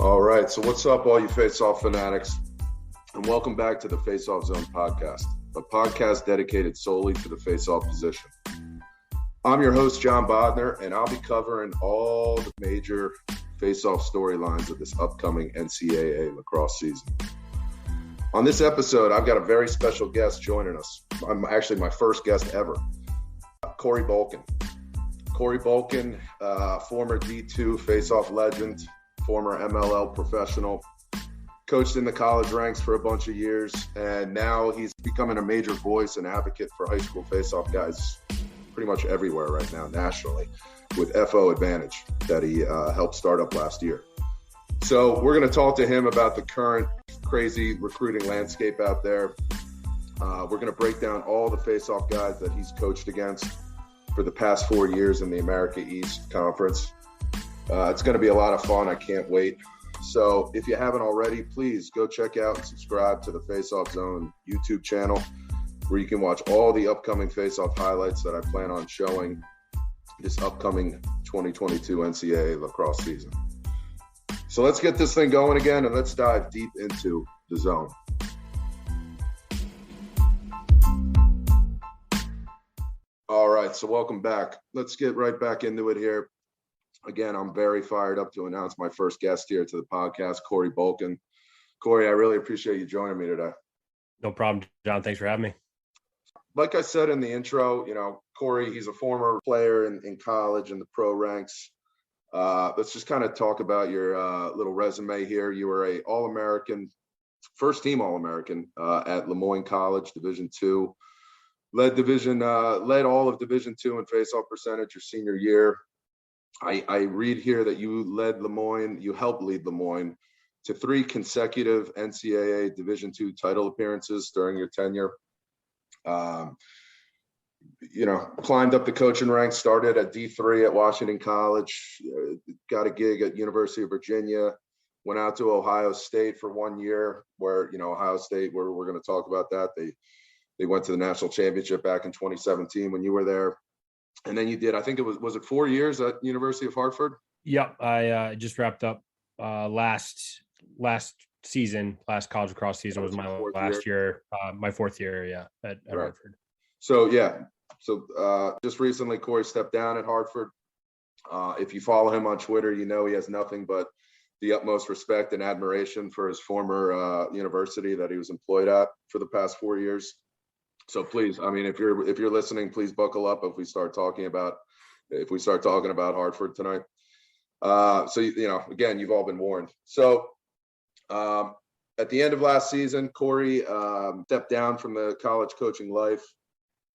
All right, so what's up, all you Faceoff fanatics? And welcome back to the Faceoff Zone podcast, a podcast dedicated solely to the Faceoff position. I'm your host, John Bodner, and I'll be covering all the major Faceoff storylines of this upcoming NCAA lacrosse season. On this episode, I've got a very special guest joining us. I'm actually my first guest ever, Corey Bulken. Corey Bulken, former D2 Faceoff legend, former MLL professional, coached in the college ranks for a bunch of years, and now he's becoming a major voice and advocate for high school Faceoff guys pretty much everywhere right now nationally with FOAdvantage that he helped start up last year. So we're going to talk to him about the current crazy recruiting landscape out there. We're going to break down all the Faceoff guys that he's coached against for the past 4 years in the America East Conference. It's going to be a lot of fun. I can't wait. So if you haven't already, please go check out and subscribe to the Faceoff Zone YouTube channel, where you can watch all the upcoming Faceoff highlights that I plan on showing this upcoming 2022 NCAA lacrosse season. So let's get this thing going again, and let's dive deep into the zone. All right, so welcome back. Let's get right back into it here. Again, I'm very fired up to announce my first guest here to the podcast, Corey Bulken. Corey, I really appreciate you joining me today. No problem, John. Thanks for having me. Like I said in the intro, Corey, he's a former player in college in the pro ranks. Let's just kind of talk about your little resume here. You were a All-American, first team All-American at Moyne College, Division II. Led all of Division II in faceoff percentage your senior year. I read here that you helped lead Lemoyne to 3 consecutive NCAA Division II title appearances during your tenure. Climbed up the coaching ranks, started at D3 at Washington College, got a gig at University of Virginia, went out to Ohio State for 1 year, where, Ohio State, where we're going to talk about that. They went to the national championship back in 2017 when you were there. And then you did, I think was it 4 years at University of Hartford? Yep. I just wrapped up last season, last college lacrosse season was my last year, my 4th year, at right. Hartford. So, just recently, Corey stepped down at Hartford. If you follow him on Twitter, he has nothing but the utmost respect and admiration for his former university that he was employed at for the past 4 years. So please, if you're listening, please buckle up if we start talking about Hartford tonight. Again, you've all been warned. So at the end of last season, Corey stepped down from the college coaching life,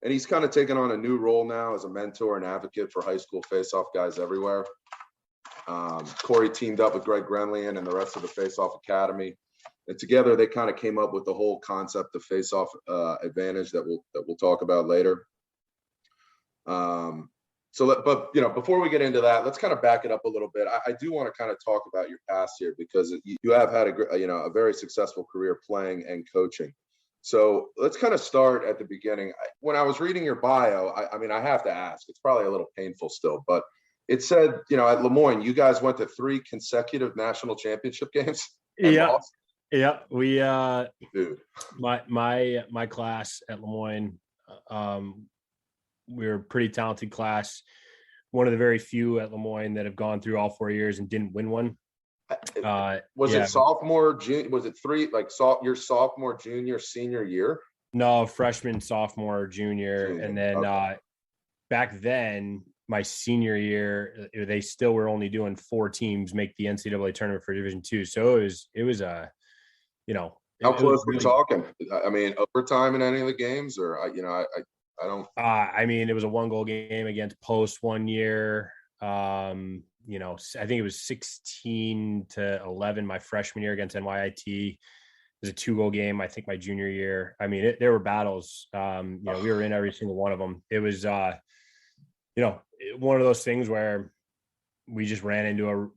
and he's kind of taken on a new role now as a mentor and advocate for high school faceoff guys everywhere. Corey teamed up with Greg Grenlian and the rest of the Faceoff Academy. And together, they kind of came up with the whole concept of Faceoff Advantage that we'll talk about later. Before we get into that, let's kind of back it up a little bit. I do want to kind of talk about your past here, because you have had a very successful career playing and coaching. So let's kind of start at the beginning. When I was reading your bio, I have to ask. It's probably a little painful still, but it said, at Lemoyne, you guys went to 3 consecutive national championship games. Yeah. Lost. Yeah, we my class at Lemoyne, we were a pretty talented class. One of the very few at Lemoyne that have gone through all 4 years and didn't win one. It sophomore, junior? Was it 3 your sophomore, junior, senior year? No, freshman, sophomore, junior, and then back then, my senior year, they still were only doing 4 teams make the NCAA tournament for Division II. So it was how close we're talking? Overtime in any of the games, or I don't. It was a 1-goal game against Post 1 year. I think it was 16-11 my freshman year against NYIT. It was a 2-goal game, I think, my junior year. There were battles. We were in every single one of them. It was, one of those things where we just ran into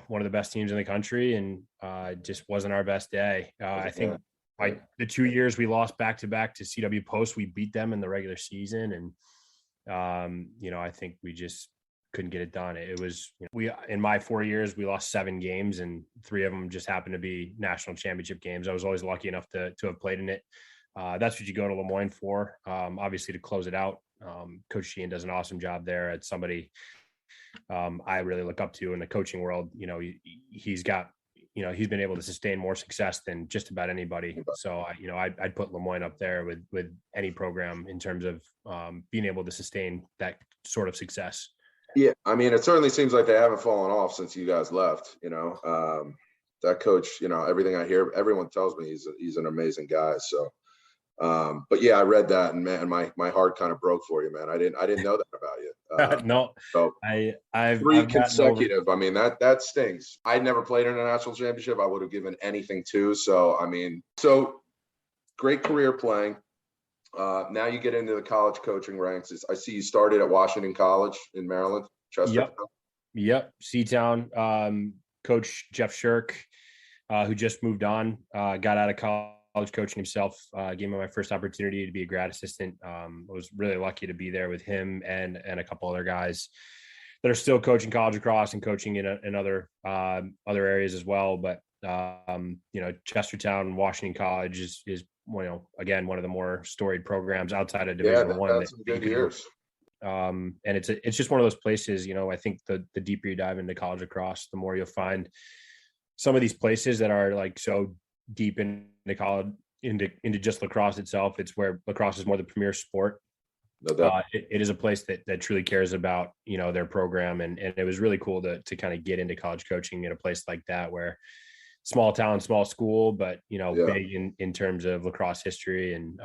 one of the best teams in the country, and just wasn't our best day. I think the 2 years we lost back-to-back to CW Post, we beat them in the regular season. And, I think we just couldn't get it done. It was, we, in my 4 years, we lost 7 games, and 3 of them just happened to be national championship games. I was always lucky enough to have played in it. That's what you go to Lemoyne for, obviously to close it out. Coach Sheehan does an awesome job there. It's somebody I really look up to in the coaching world. He's got, he's been able to sustain more success than just about anybody. So, I'd put Lemoyne up there with any program in terms of being able to sustain that sort of success. Yeah. I mean, it certainly seems like they haven't fallen off since you guys left, that coach, everything I hear, everyone tells me he's an amazing guy. So, but yeah, I read that, and man, my heart kind of broke for you, man. I didn't know that about you. No, so I've 3 consecutive. I mean, that stings. I never played in a national championship. I would have given anything to. So, I mean, great career playing. Now you get into the college coaching ranks. I see you started at Washington College in Maryland, Chestertown. Yep. Seatown. Coach Jeff Shirk, who just moved on, got out of college coaching himself, gave me my first opportunity to be a grad assistant. I was really lucky to be there with him and a couple other guys that are still coaching college lacrosse and coaching in other areas as well. But Chestertown Washington College is again, one of the more storied programs outside of Division One. That's some good years. And it's just one of those places, I think the deeper you dive into college lacrosse, the more you'll find some of these places that are like so deep into college, into just lacrosse itself. It's where lacrosse is more the premier sport. No doubt. It is a place that truly cares about, their program. And it was really cool to kind of get into college coaching in a place like that, where small town, small school, but, big in terms of lacrosse history and,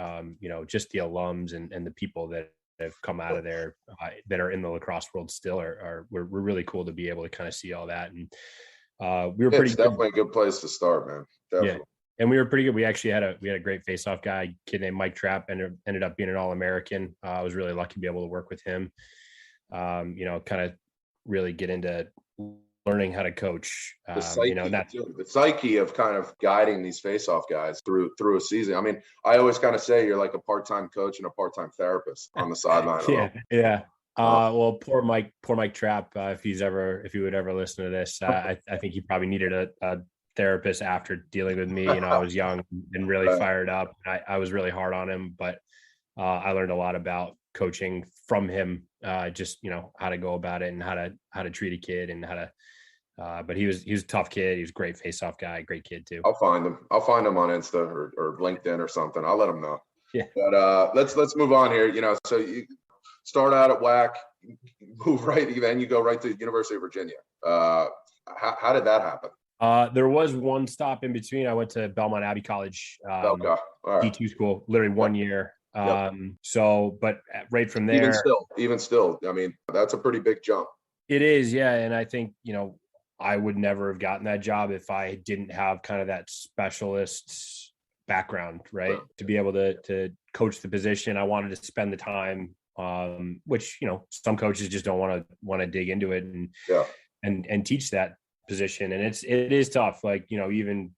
just the alums and the people that have come out of there that are in the lacrosse world still we're really cool to be able to kind of see all that. And we were pretty good. Definitely a good place to start, man. Definitely. Yeah. And we were pretty good. We actually had a great face-off guy, a kid named Mike Trapp, ended up being an All-American. I was really lucky to be able to work with him. Kind of really get into learning how to coach. The psyche of kind of guiding these face-off guys through a season. I mean, I always kind of say you're like a part-time coach and a part-time therapist on the sideline. Yeah. Well, poor Mike Trapp. If he would ever listen to this, I think he probably needed a therapist after dealing with me. I was young and really fired up. I was really hard on him, but I learned a lot about coaching from him. Just how to go about it and how to treat a kid and how to. But he was a tough kid. He was a great face-off guy, great kid too. I'll find him on Insta or LinkedIn or something. I'll let him know. Yeah. But let's move on here. So you start out at WAC, move right, then you go right to University of Virginia. How did that happen? There was one stop in between. I went to Belmont Abbey College, right. D2 school, literally 1 year. But right from there, even still, I mean, that's a pretty big jump. It is. Yeah. And I think, I would never have gotten that job if I didn't have kind of that specialist background, right? Sure. To be able to coach the position. I wanted to spend the time, which, some coaches just don't want to dig into it and teach that position. And it is tough. Like, even,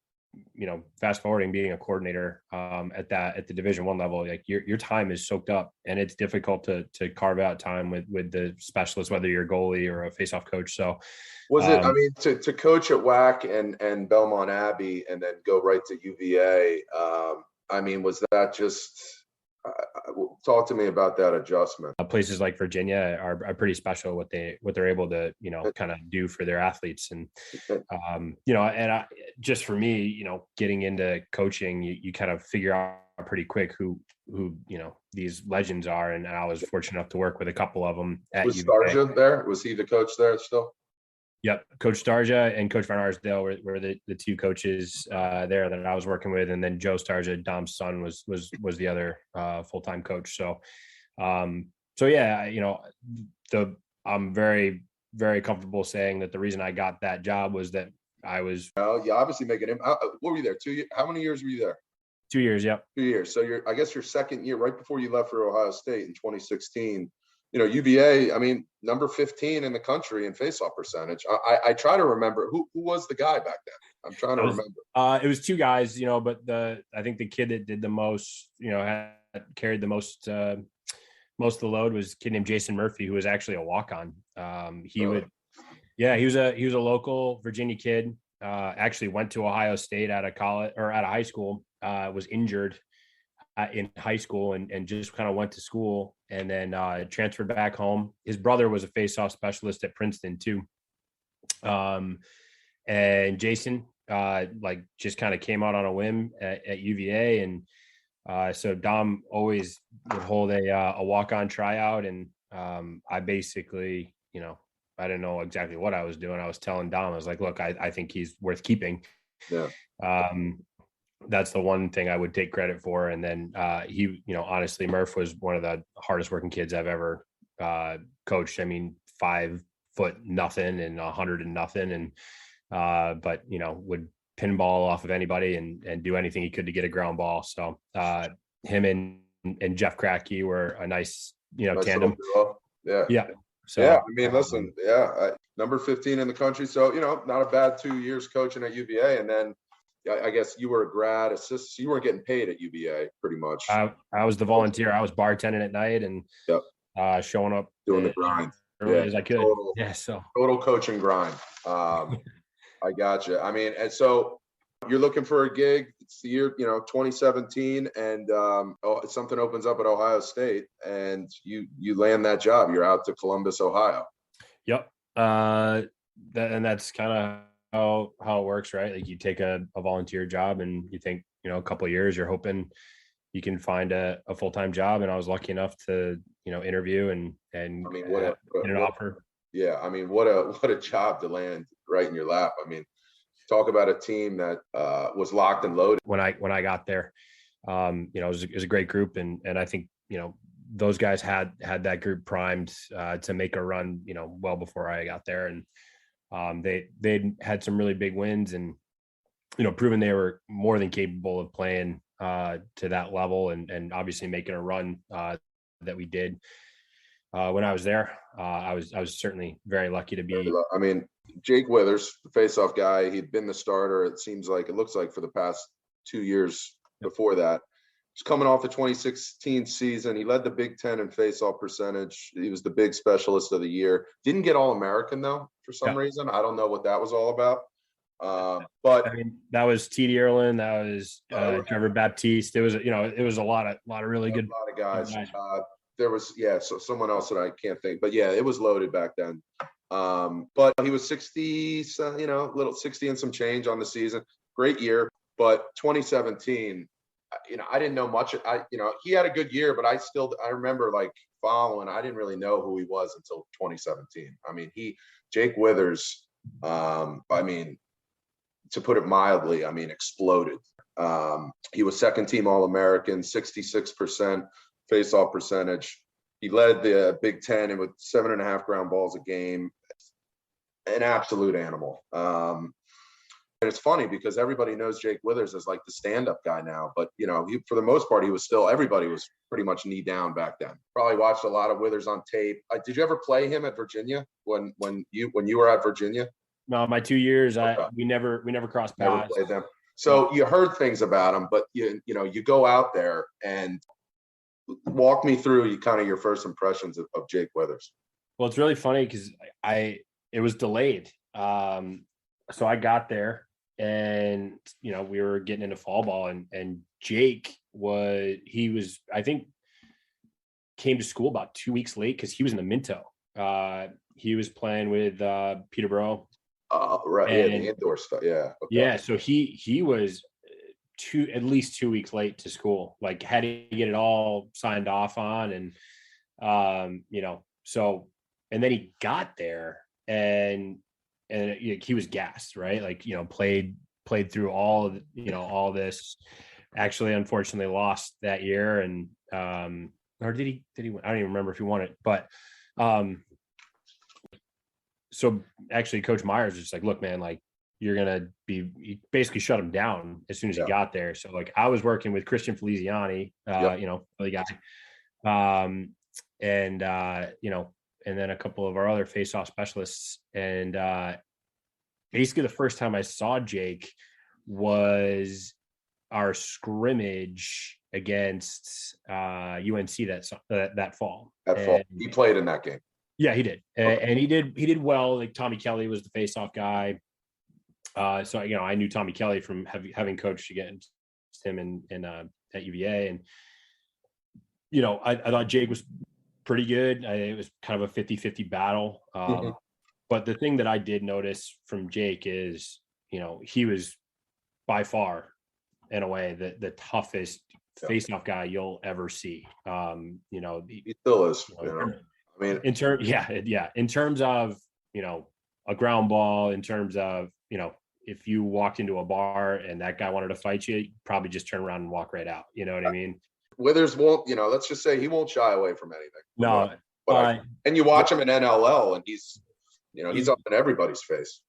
fast forwarding, being a coordinator at the Division I level, like your time is soaked up, and it's difficult to carve out time with the specialists, whether you're a goalie or a face-off coach. So was it, I mean, to coach at WAC and Belmont Abbey and then go right to UVA, I mean, was that just talk to me about that adjustment? Places like Virginia are pretty special what they're able to, kind of do for their athletes. And, just for me, getting into coaching, you kind of figure out pretty quick who these legends are. And I was fortunate enough to work with a couple of them at UVA. Was Starja there? Was he the coach there still? Yep. Coach Starja and Coach Van Arsdale were the two coaches there that I was working with. And then Joe Starja, Dom's son, was the other full-time coach. So, yeah, I'm very, very comfortable saying that the reason I got that job was that I was. Well, you obviously making him. What were you there? 2 years? How many years were you there? 2 years. Yep. 2 years. So I guess your second year, right before you left for Ohio State in 2016. UVA, I mean, number 15 in the country in faceoff percentage. I try to remember who was the guy back then. I'm trying to remember. It was two guys, but I think the kid that did the most, carried the most most of the load was a kid named Jason Murphy, who was actually a walk-on. He was a local Virginia kid. Actually went to Ohio State out of college or out of high school. Was injured in high school and just kind of went to school and then transferred back home. His brother was a face-off specialist at Princeton too. And Jason just kind of came out on a whim at UVA. And so Dom always would hold a walk-on tryout. And I basically, I didn't know exactly what I was doing. I was telling Dom, I was like, look, I think he's worth keeping. Yeah. That's the one thing I would take credit for. And then he, honestly, Murph was one of the hardest working kids I've ever coached. I mean, 5 foot nothing and 100 and nothing. And, but, would pinball off of anybody and do anything he could to get a ground ball. So him and Jeff Krakke were a nice tandem. Yeah. Yeah. So, yeah. I mean, listen, number 15 in the country. So, not a bad 2 years coaching at UVA. And then, I guess you were a grad assistant. So you weren't getting paid at UVA pretty much. I was the volunteer. I was bartending at night and showing up. Doing the grind. Early as I could. Total coaching grind. I gotcha. I mean, and so you're looking for a gig. It's the year, 2017 and something opens up at Ohio State and you land that job. You're out to Columbus, Ohio. Yep. And that's kind of how it works, right? Like you take a volunteer job and you think, a couple of years, you're hoping you can find a full-time job. And I was lucky enough to, interview and get an offer. Yeah. I mean, what a job to land right in your lap. I mean, talk about a team that was locked and loaded. When I got there, it was a great group. And I think, those guys had that group primed to make a run, well before I got there. And they'd had some really big wins and, proven they were more than capable of playing to that level and obviously making a run that we did when I was there. I was certainly very lucky to be. I mean, Jake Withers, the face-off guy, he'd been the starter. It looks like for the past 2 years before that. He's coming off the 2016 season. He led the Big Ten in face-off percentage. He was the big specialist of the year. Didn't get All-American though for some reason. I don't know what that was all about. But I mean, that was T.D. Erlin. That was Trevor Baptiste. It was a lot of really good. A lot of guys. There was so someone else that I can't think, but it was loaded back then. But he was 60, little 60 and some change on the season. Great year, but 2017. I didn't know much. He had a good year, but I remember following. I didn't really know who he was until 2017. I mean, Jake Withers. To put it mildly, exploded. He was second team All-American, 66% face-off percentage. He led the Big Ten and with 7.5 ground balls a game. An absolute animal. And it's funny because everybody knows Jake Withers as the stand-up guy now, but for the most part, everybody was pretty much knee down back then. Probably watched a lot of Withers on tape. Did you ever play him at Virginia when you were at Virginia? No, my 2 years, okay. we never crossed paths. Never played them. So you heard things about him, but you go out there and walk me through your first impressions of Jake Withers. Well, it's really funny because it was delayed. So I got there and, we were getting into fall ball and Jake I think came to school about 2 weeks late because he was in the Minto. He was playing with Peterborough. Right. The indoor stuff. Yeah. Okay. Yeah. So he was at least 2 weeks late to school, had to get it all signed off on. And, so, and then he got there and he was gassed, right? Played through all this, actually, unfortunately lost that year. And, or did he win? I don't even remember if he won it, but, so actually Coach Myers was just look, man, you're going to he basically shut him down as soon as he got there. So I was working with Christian Feliziani, the guy, and then a couple of our other face-off specialists. And basically the first time I saw Jake was our scrimmage against UNC that fall. He played in that game. Yeah, he did. Okay. And he did well. Like Tommy Kelly was the face-off guy. So, I knew Tommy Kelly from having coached against him in at UVA. And, I thought Jake was pretty good. It was kind of a 50-50 battle. But the thing that I did notice from Jake is, he was by far, in a way, the toughest face-off guy you'll ever see. He still is. I mean, in terms of, a ground ball, in terms of, if you walked into a bar and that guy wanted to fight you, you'd probably just turn around and walk right out. You know what I mean? Withers won't, let's just say he won't shy away from anything. No. And you watch him in NLL and he's up in everybody's face,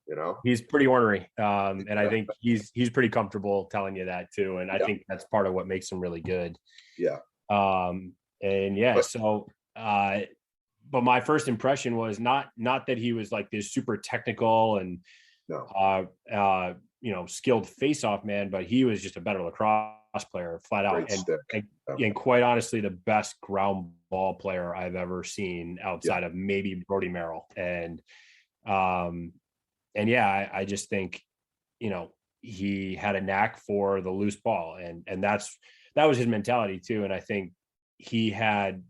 He's pretty ornery. And I think he's pretty comfortable telling you that too. And I think that's part of what makes him really good. Yeah. But my first impression was not that he was like this super technical and skilled face-off man, but he was just a better lacrosse player, flat out, and quite honestly, the best ground ball player I've ever seen outside of maybe Brody Merrill. And I just think he had a knack for the loose ball, and that was his mentality too. And I think he had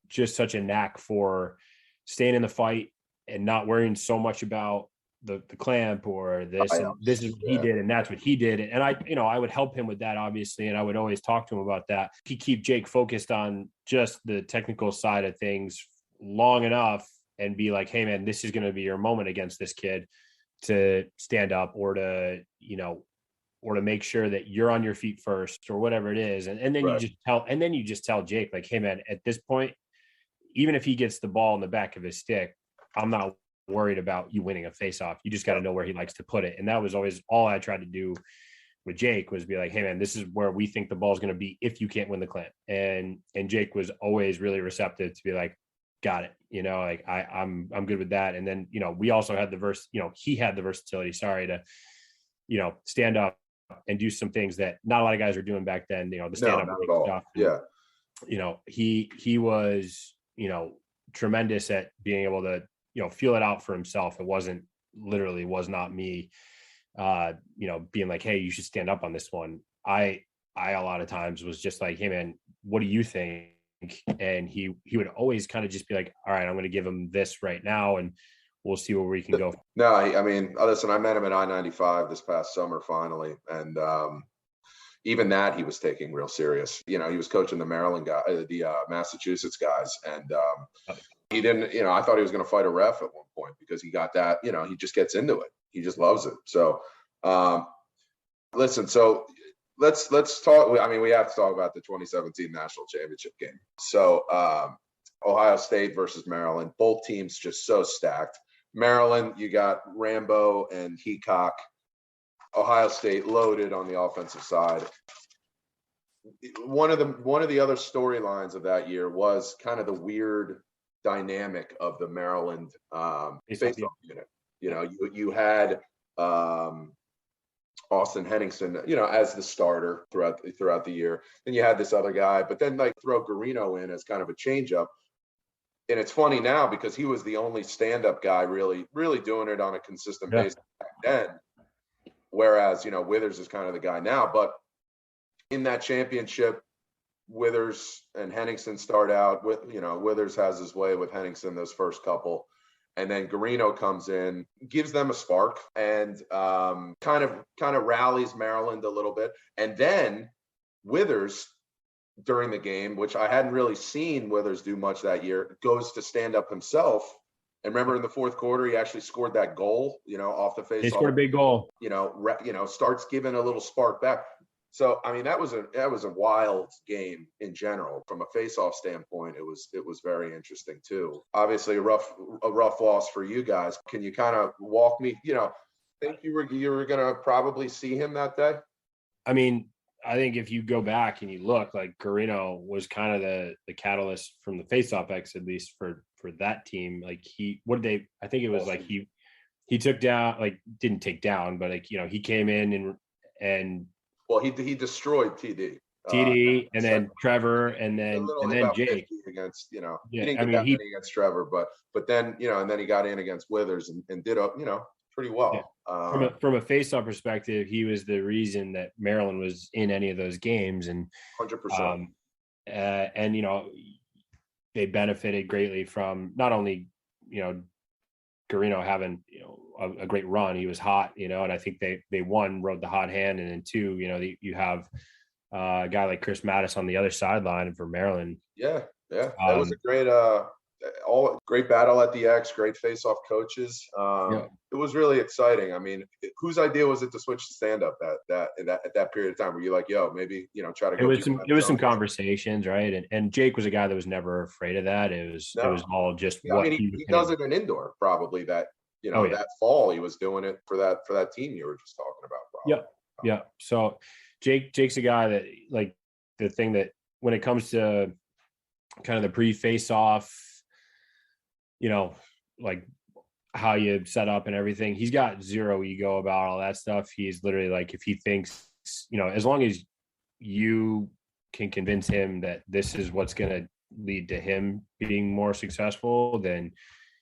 just such a knack for staying in the fight and not worrying so much about the clamp or this. This is what he did, and that's what he did. And I would help him with that, obviously, and I would always talk to him about that. He keep Jake focused on just the technical side of things long enough and be like, hey man, this is going to be your moment against this kid to stand up or to make sure that you're on your feet first or whatever it is. And then you just tell Jake, like, hey man, at this point, even if he gets the ball in the back of his stick, I'm not worried about you winning a face-off. You just got to know where he likes to put it. And that was always all I tried to do with Jake, was be like, hey man, this is where we think the ball is going to be if you can't win the clamp. And Jake was always really receptive to be like, got it. I'm good with that. And then, we also had he had the versatility, to, stand up and do some things that not a lot of guys were doing back then, the stand up stuff. Yeah. He was, tremendous at being able to, feel it out for himself. It was not me, being like, hey, you should stand up on this one. I a lot of times was just like, hey man, what do you think? And he would always kind of just be like, all right, I'm going to give him this right now, and we'll see where we can go. No, I mean, listen, I met him at I-95 this past summer finally. And, even that he was taking real serious. He was coaching the Maryland guy, the Massachusetts guys. And he didn't, I thought he was going to fight a ref at one point because he got that, he just gets into it. He just loves it. So listen, so let's talk. I mean, we have to talk about the 2017 national championship game. So Ohio State versus Maryland, both teams just so stacked. Maryland, you got Rambo and Heacock. Ohio State loaded on the offensive side. One of the other storylines of that year was kind of the weird dynamic of the Maryland face-off unit. You had Austin Henningsen, as the starter throughout the year. Then you had this other guy, but then throw Garino in as kind of a change-up. And it's funny now because he was the only stand-up guy really, really doing it on a consistent basis back then. Whereas, Withers is kind of the guy now. But in that championship, Withers and Henningsen start out with, Withers has his way with Henningsen those first couple. And then Garino comes in, gives them a spark, and kind of rallies Maryland a little bit. And then Withers, during the game, which I hadn't really seen Withers do much that year, goes to stand up himself. And remember, in the fourth quarter, he actually scored that goal, off the face. He scored a big goal. Starts giving a little spark back. So, I mean, that was a wild game in general. From a face-off standpoint, it was very interesting too. Obviously, a rough loss for you guys. Can you kind of walk me? Think you were going to probably see him that day? I mean, I think if you go back and you look, like Garino was kind of the catalyst from the face-off X, at least for that team. Like I think it was like he took down, like didn't take down, but he came in and Well, he destroyed TD. And then Trevor, and then Jake against, he didn't Yeah, get that many against Trevor, but then, and then he got in against Withers and did up, pretty well. Yeah. From a face-off perspective, he was the reason that Maryland was in any of those games, and 100%. And they benefited greatly from not only Garino having a great run. He was hot, and I think they one rode the hot hand, and then two, you have a guy like Chris Mattis on the other sideline for Maryland. Yeah, that was a great great battle at the X, great face-off coaches. It was really exciting. I mean, whose idea was it to switch to stand-up at that period of time? Were you like, yo, maybe try to go? It was some conversations, right? And Jake was a guy that was never afraid of that. It was all just what he does it in indoor, probably that that fall he was doing it for that team you were just talking about. Probably. Yeah. So Jake's a guy that, like, the thing that when it comes to kind of the pre-face-off, like how you set up and everything, he's got zero ego about all that stuff. He's literally like, if he thinks, as long as you can convince him that this is what's going to lead to him being more successful, then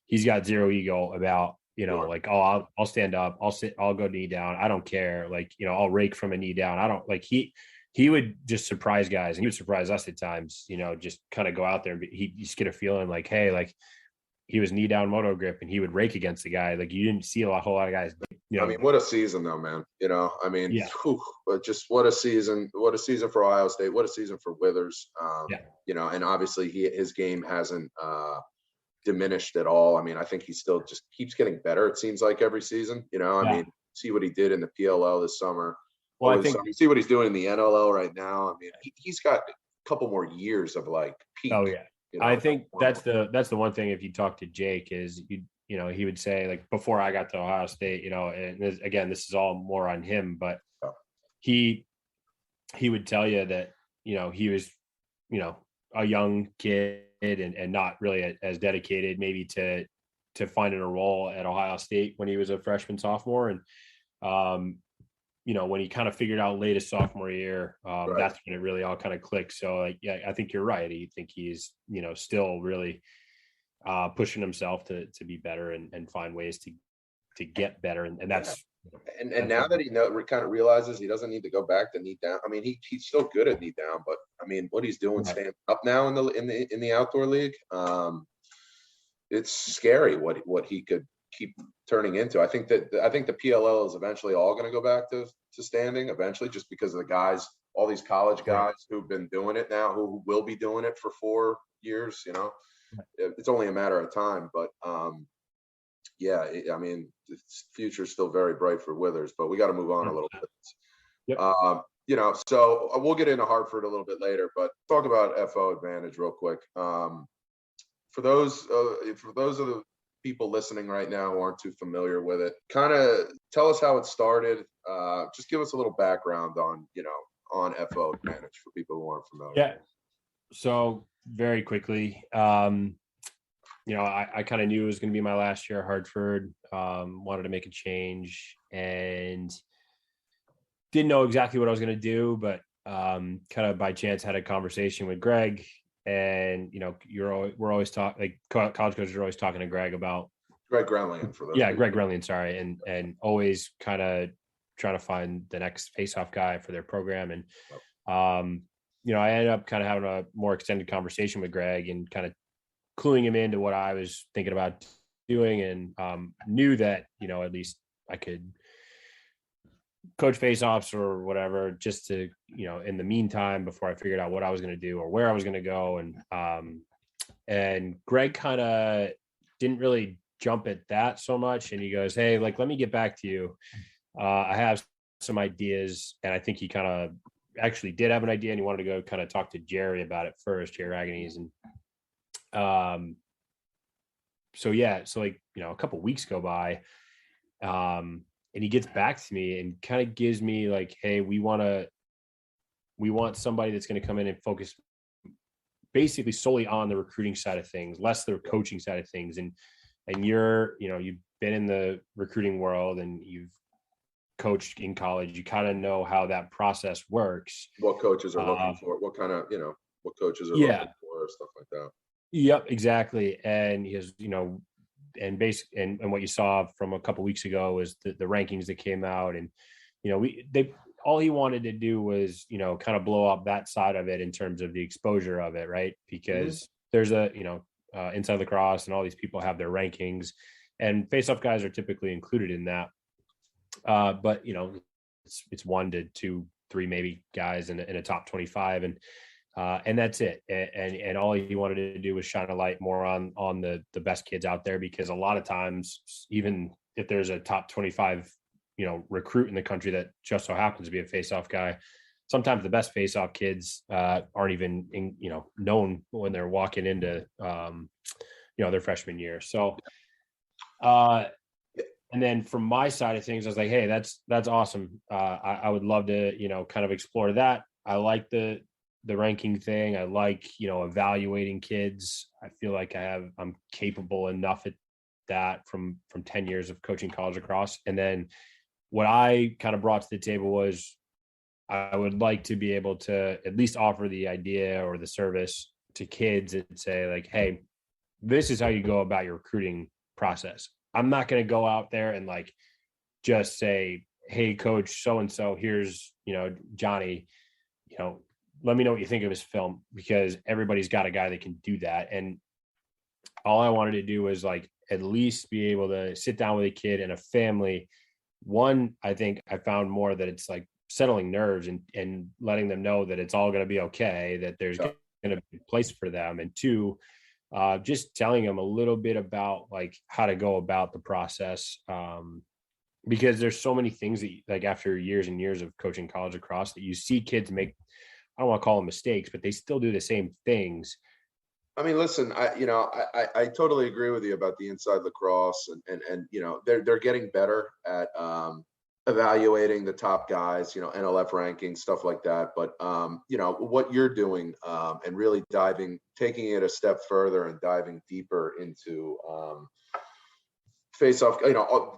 he's got zero ego about, like, oh, I'll stand up, I'll sit, I'll go knee down, I don't care. Like, I'll rake from a knee down. I don't like, he would just surprise guys, and he would surprise us at times, just kind of go out there and he just get a feeling like, hey, like, he was knee down moto grip and he would rake against the guy. Like, you didn't see a whole lot of guys. I mean, what a season though, man. Just what a season for Ohio State. What a season for Withers. And obviously his game hasn't diminished at all. I mean, I think he still just keeps getting better. It seems like every season, I mean, see what he did in the PLL this summer. Well, I think you see what he's doing in the NLL right now. I mean, he's got a couple more years of like peak. Oh yeah. I think that's the one thing. If you talk to Jake, is he would say, like, before I got to Ohio State, and this is all more on him, but he would tell you that he was a young kid and not really as dedicated maybe to finding a role at Ohio State when he was a freshman, sophomore, and when he kind of figured out late his sophomore year, that's when it really all kind of clicked. So, like, yeah, I think you're right. I think he's, still really pushing himself to be better and find ways to get better. And that's, and now that he kind of realizes he doesn't need to go back to knee down. I mean, he's still good at knee down, but I mean, what he's doing standing up now in the outdoor league, it's scary what he could keep turning into. I think the PLL is eventually all going to go back to standing eventually, just because of the guys, all these college guys who've been doing it now, who will be doing it for 4 years. It's only a matter of time. But I mean, the future's still very bright for Withers. But we got to move on a little bit. Yep. So we'll get into Hartford a little bit later, but talk about FOAdvantage real quick. For those of the people listening right now who aren't too familiar with it, kind of tell us how it started. Just give us a little background on FOAdvantage for people who aren't familiar. Yeah. So very quickly, I kind of knew it was going to be my last year at Hartford. Wanted to make a change and didn't know exactly what I was going to do, but kind of by chance had a conversation with Greg. And we're always talking, like, college coaches are always talking to Greg about Greg Gremlin for those. Yeah, Greg Gremlin, sorry, and always kind of trying to find the next face-off guy for their program. And I ended up kind of having a more extended conversation with Greg and kind of cluing him into what I was thinking about doing, and knew that at least I could coach face-offs or whatever, just to, in the meantime, before I figured out what I was going to do or where I was going to go. And Greg kind of didn't really jump at that so much. And he goes, hey, like, let me get back to you. I have some ideas. And I think he kind of actually did have an idea, and he wanted to go kind of talk to Jerry about it first, Jerry Agonies. And so like, a couple of weeks go by, and he gets back to me and kind of gives me like, hey, we want somebody that's going to come in and focus basically solely on the recruiting side of things, less the coaching side of things. And you've been in the recruiting world, and you've coached in college, you kind of know how that process works. What coaches are looking for, what kind of, what coaches are looking for, stuff like that. Yep, exactly. And he has, and what you saw from a couple weeks ago was the rankings that came out, and all he wanted to do was kind of blow up that side of it in terms of the exposure of it, right? Because there's Inside Lacrosse and all these people have their rankings, and face-off guys are typically included in that. But it's 1 to 2, 3 maybe guys in a top 25, and that's it. And all he wanted to do was shine a light more on the best kids out there, because a lot of times, even if there's a top 25, recruit in the country that just so happens to be a face-off guy, sometimes the best face-off kids aren't even known when they're walking into their freshman year. So and then from my side of things, I was like, hey, that's awesome. I would love to kind of explore that. I like the ranking thing. I like evaluating kids. I feel like I'm capable enough at that from 10 years of coaching college lacrosse. And then what I kind of brought to the table was I would like to be able to at least offer the idea or the service to kids and say, like, hey, this is how you go about your recruiting process. I'm not going to go out there and like just say, hey, coach, so-and-so, here's, Johnny, let me know what you think of his film, because everybody's got a guy that can do that. And all I wanted to do was like at least be able to sit down with a kid and a family. One, I think I found more that it's like settling nerves and letting them know that it's all going to be okay, that there's going to be a place for them. And two, just telling them a little bit about like how to go about the process. Because there's so many things that like after years and years of coaching college lacrosse that you see kids make, I don't want to call them mistakes, but they still do the same things. I mean, listen, I totally agree with you about the inside lacrosse, and they're getting better at evaluating the top guys, NLF rankings, stuff like that. But what you're doing and really taking it a step further and diving deeper into face-off,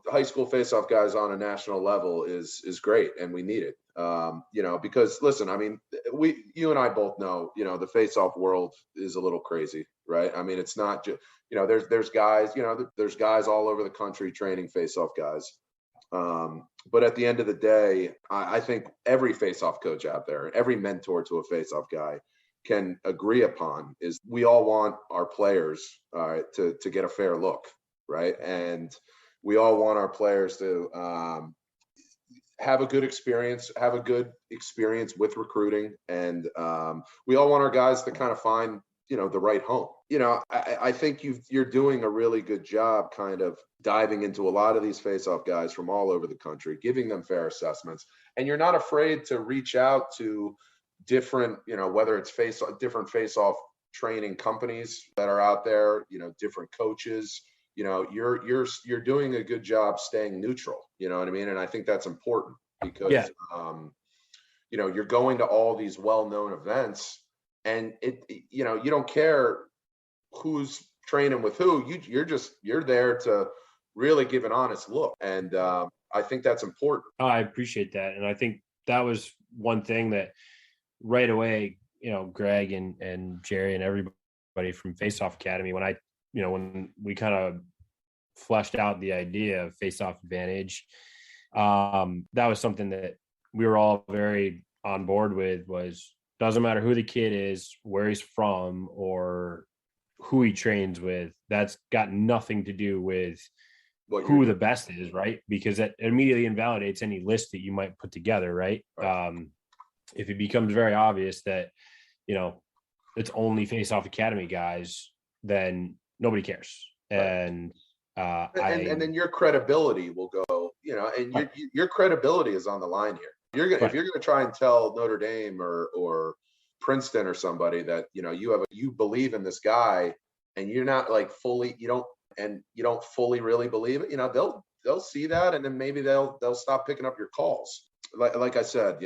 high school face-off guys on a national level is great, and we need it. Because listen, I mean, you and I both know, the face-off world is a little crazy, right? I mean, it's not just, there's guys, there's guys all over the country training face-off guys. But at the end of the day, I think every face-off coach out there, every mentor to a face-off guy can agree upon is we all want our players to get a fair look, right? And we all want our players to have a good experience with recruiting. And we all want our guys to kind of find, the right home. I think you're doing a really good job kind of diving into a lot of these face-off guys from all over the country, giving them fair assessments. And you're not afraid to reach out to different, whether it's different face-off training companies that are out there, different coaches. You're doing a good job staying neutral, you know what I mean? And I think that's important because, you're going to all these well-known events, and you don't care who's training with who. You're there to really give an honest look. And I think that's important. Oh, I appreciate that. And I think that was one thing that right away, Greg and Jerry and everybody from Faceoff Academy, when we kind of fleshed out the idea of FOAdvantage, that was something that we were all very on board with. Was doesn't matter who the kid is, where he's from, or who he trains with. That's got nothing to do with who the best is, right? Because that immediately invalidates any list that you might put together, right? If it becomes very obvious that, it's only Faceoff Academy guys, then nobody cares. And then your credibility will go, and your credibility is on the line here. If you're gonna try and tell Notre Dame or Princeton or somebody that you believe in this guy, and you're not like fully, you don't fully really believe it, they'll see that, and then maybe they'll stop picking up your calls. Like I said,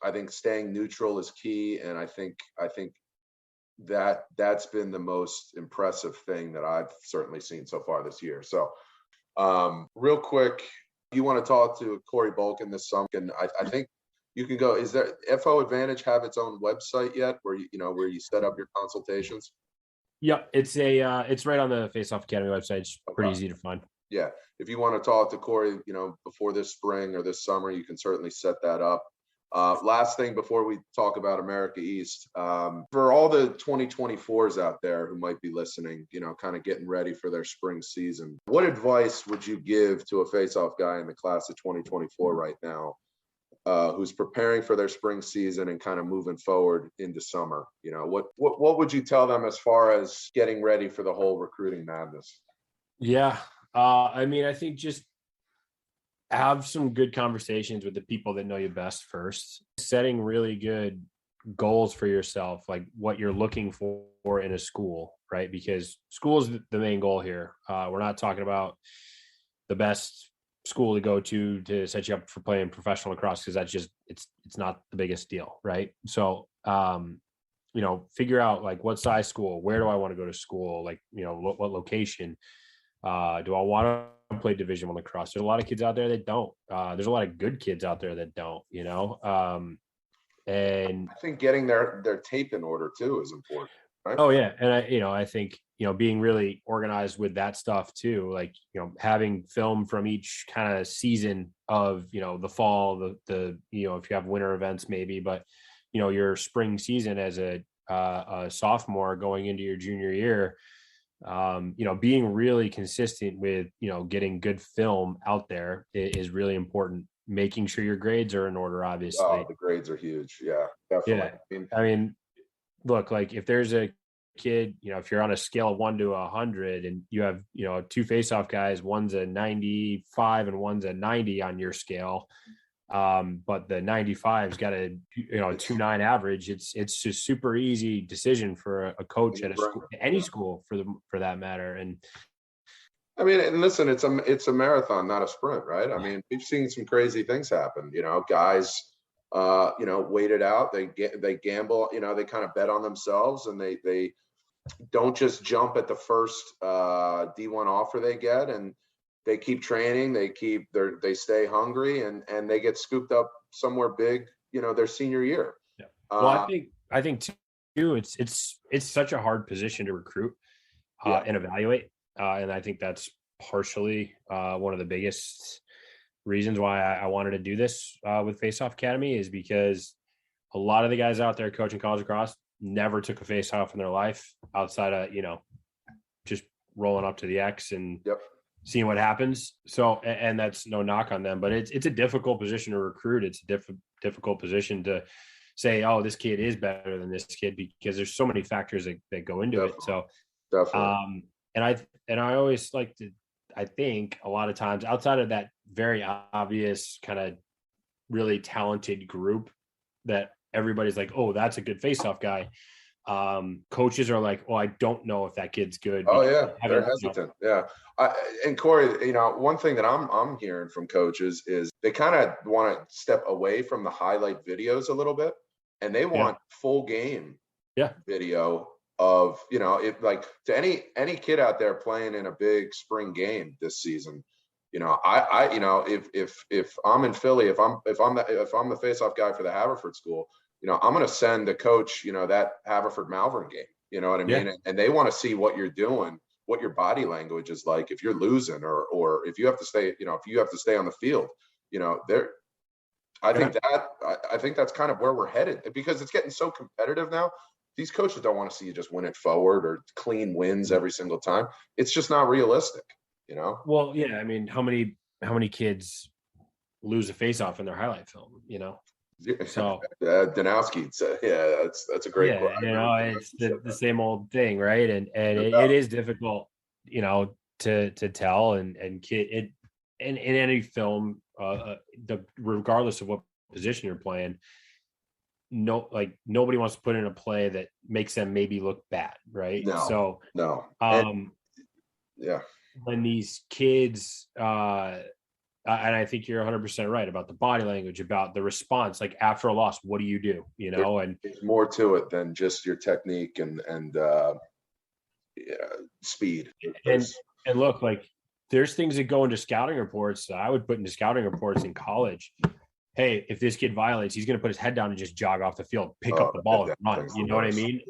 I think staying neutral is key, and I think that's been the most impressive thing that I've certainly seen so far this year. So real quick, You want to talk to Corey Bulken this summer, and I think you can go. Is there FOAdvantage have its own website yet where you set up your consultations? Yeah, it's right on the Faceoff Academy website. It's pretty easy to find. Yeah, if you want to talk to Corey, before this spring or this summer, you can certainly set that up. Last thing before we talk about America East, for all the 2024s out there who might be listening, kind of getting ready for their spring season, what advice would you give to a face-off guy in the class of 2024 right now, who's preparing for their spring season and kind of moving forward into summer? What would you tell them as far as getting ready for the whole recruiting madness? Yeah, I think just have some good conversations with the people that know you best first. Setting really good goals for yourself, like what you're looking for in a school, right? Because school is the main goal here. We're not talking about the best school to go to set you up for playing professional lacrosse, because that's just it's not the biggest deal, right? So figure out like what size school, where do I want to go to school, like what location, do I want to play Division I lacrosse? There's a lot of kids out there that don't. There's a lot of good kids out there that don't. And I think getting their tape in order too is important. Right? Oh yeah, and I think being really organized with that stuff too, like having film from each kind of season of the fall, the if you have winter events maybe, but your spring season as a sophomore going into your junior year. Being really consistent with, getting good film out there is really important. Making sure your grades are in order, obviously. Oh, the grades are huge. Yeah, definitely. Yeah. I mean, look, like if there's a kid, if you're on a scale of 1 to 100 and you have, two face-off guys, one's a 95 and one's a 90 on your scale. But the 95's got a 2.9 average. It's just super easy decision for a coach at a school, any school for that matter. And I mean, and listen, it's a marathon, not a sprint, right? I mean, we've seen some crazy things happen. Guys, wait it out. They gamble. They kind of bet on themselves, and they don't just jump at the first D1 offer they get, and they keep training, they stay hungry, and they get scooped up somewhere big, their senior year. Yeah. Well, I think too, it's such a hard position to recruit and evaluate. And I think that's partially one of the biggest reasons why I wanted to do this with Faceoff Academy, is because a lot of the guys out there coaching college lacrosse never took a face-off in their life outside of, just rolling up to the X and seeing what happens. So, and that's no knock on them, but it's a difficult position to recruit. It's a difficult position to say, oh, this kid is better than this kid, because there's so many factors that go into it. So, and I always like to, I think a lot of times outside of that very obvious kind of really talented group that everybody's like, oh, that's a good face-off guy. Coaches are like, well, I don't know if that kid's good. Oh yeah, they're hesitant. Yeah. And Corey, one thing that I'm hearing from coaches is they kind of want to step away from the highlight videos a little bit, and they want full game video of, if like to any kid out there playing in a big spring game this season, if I'm in Philly, if I'm the face-off guy for the Haverford school, I'm going to send the coach, that Haverford Malvern game, you know what I mean? Yeah. And they want to see what you're doing, what your body language is like, if you're losing or if you have to stay, if you have to stay on the field, I think that's kind of where we're headed, because it's getting so competitive now. These coaches don't want to see you just win it forward or clean wins every single time. It's just not realistic, Well, yeah. I mean, how many kids lose a face-off in their highlight film, So Danowski, that's a great quote. It's the same old thing, right? And it is difficult, to tell and kid in any film, regardless of what position you're playing. Nobody wants to put in a play that makes them maybe look bad, right? When these kids, and I think you're 100% right about the body language, about the response, like after a loss, what do you do? And there's more to it than just your technique and speed. And look, like there's things that go into scouting reports that I would put into scouting reports in college. Hey, if this kid violates, he's going to put his head down and just jog off the field, pick up the ball and run. You know what I mean?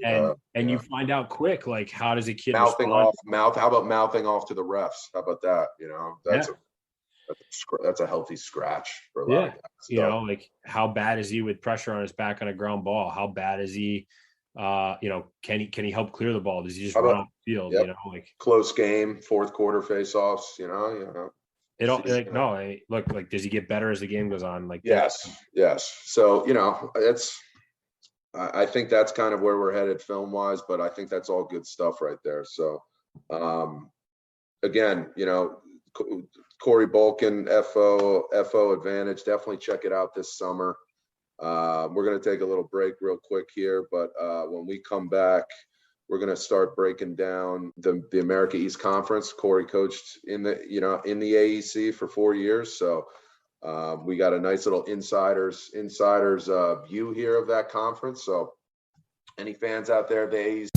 And you find out quick, like, how does a kid respond? How about mouthing off to the refs? How about that? You know, that's a healthy scratch for a lot of guys. You know, like, how bad is he with pressure on his back on a ground ball? How bad is he? You know, can he help clear the ball? Does he just run off the field? You know, like close game, fourth quarter face-offs. You know. Like, does he get better as the game goes on? Like, yes. So, you know, I think that's kind of where we're headed film-wise, but I think that's all good stuff right there. So, again, you know, Corey Bulken, FOAdvantage, definitely check it out this summer. We're going to take a little break real quick here, but when we come back, we're going to start breaking down the America East Conference. Corey coached in the AEC for 4 years. So we got a nice little insiders view here of that conference. So any fans out there, the AEC.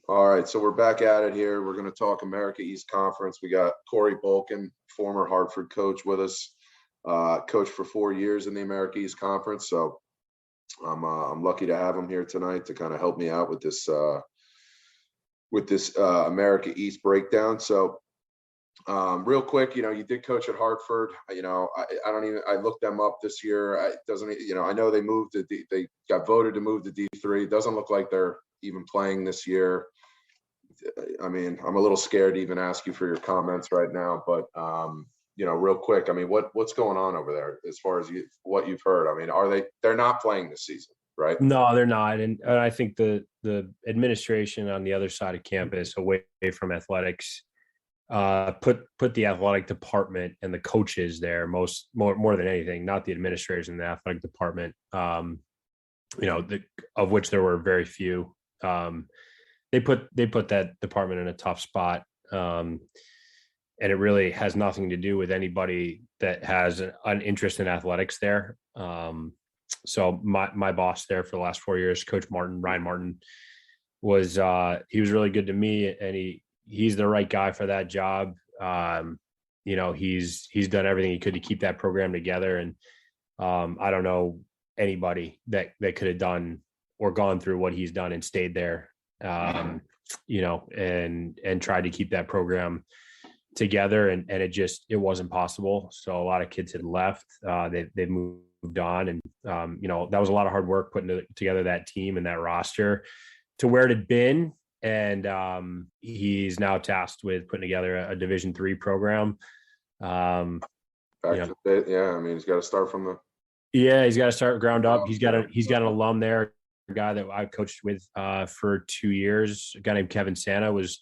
All right, so we're back at it here. We're going to talk America East Conference. We got Corey Bulken, former Hartford coach, with us. Coached for 4 years in the America East Conference, so I'm lucky to have him here tonight to kind of help me out with this America East breakdown. So, real quick, you know, you did coach at Hartford. You know, I looked them up this year. I know they got voted to move to D3. It doesn't look like they're even playing this year. I mean, I'm a little scared to even ask you for your comments right now, but you know, real quick, I mean, what's going on over there as far as what you've heard? I mean, they're not playing this season, right? No, they're not. And I think the administration on the other side of campus, away from athletics, put the athletic department and the coaches there more than anything, not the administrators in the athletic department, you know, of which there were very few. They put that department in a tough spot. And it really has nothing to do with anybody that has an interest in athletics there. So my boss there for the last 4 years, Coach Ryan Martin, he was really good to me, and he's the right guy for that job. You know, he's done everything he could to keep that program together. And I don't know anybody that could have done or gone through what he's done and stayed there, you know, and tried to keep that program together, and it wasn't possible. So a lot of kids had left. They moved on, and you know, that was a lot of hard work putting together that team and that roster to where it had been. And he's now tasked with putting together a Division III program. I mean, he's got to start from the. Yeah, he's got to start ground up. He's got an alum there, a guy that I coached with for 2 years. A guy named Kevin Santa was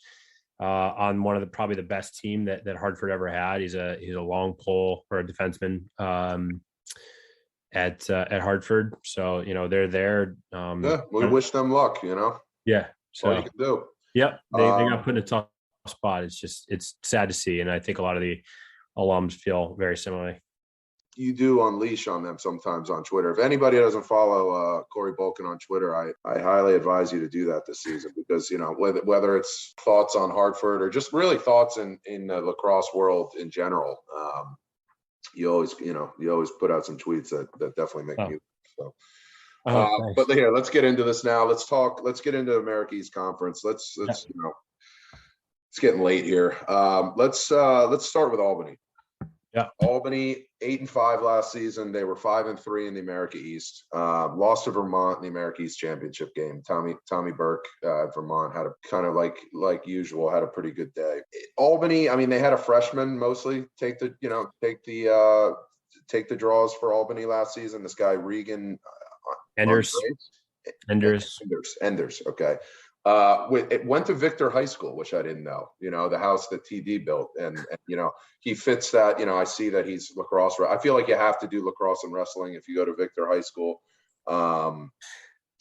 on one of probably the best team that Hartford ever had. He's a long pole or a defenseman at Hartford. So, you know, they're there. We wish them luck, you know. Yeah. So all you can do. Yep. They got put in a tough spot. It's sad to see. And I think a lot of the alums feel very similarly. You do unleash on them sometimes on Twitter. If anybody doesn't follow Corey Bulken on Twitter, I highly advise you to do that this season, because, you know, whether it's thoughts on Hartford or just really thoughts in the lacrosse world in general, you always put out some tweets that definitely make you. So, but here, let's get into this now. Let's get into America East Conference. Let's you know, it's getting late here. Let's start with Albany. Yeah, Albany 8-5 last season. They were 5-3 in the America East. Lost to Vermont in the America East championship game. Tommy Burke at Vermont had a kind of like usual, had a pretty good day. Albany, I mean, they had a freshman mostly take the draws for Albany last season. This guy Regan Enders. Okay. It went to Victor High School, which I didn't know, you know, the house that TD built. And, you know, he fits that, you know, I see that he's lacrosse. I feel like you have to do lacrosse and wrestling if you go to Victor High School.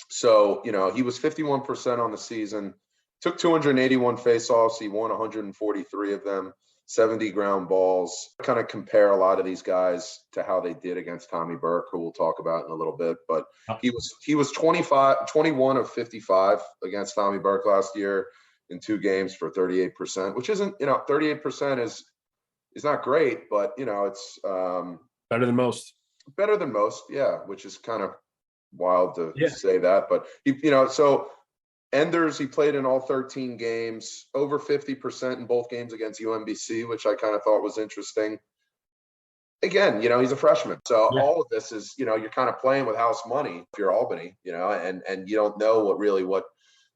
So, you know, he was 51% on the season, took 281 faceoffs. He won 143 of them, 70 ground balls. Kind of compare a lot of these guys to how they did against Tommy Burke, who we'll talk about in a little bit. But he was 21 of 55 against Tommy Burke last year in 2 games for 38%, which isn't, 38% is not great, but it's better than most. Better than most, yeah, which is kind of wild to say that. But so Enders, he played in all 13 games, over 50% in both games against UMBC, which I kind of thought was interesting. Again, he's a freshman. So all of this is, you're kind of playing with house money if you're Albany, and you don't know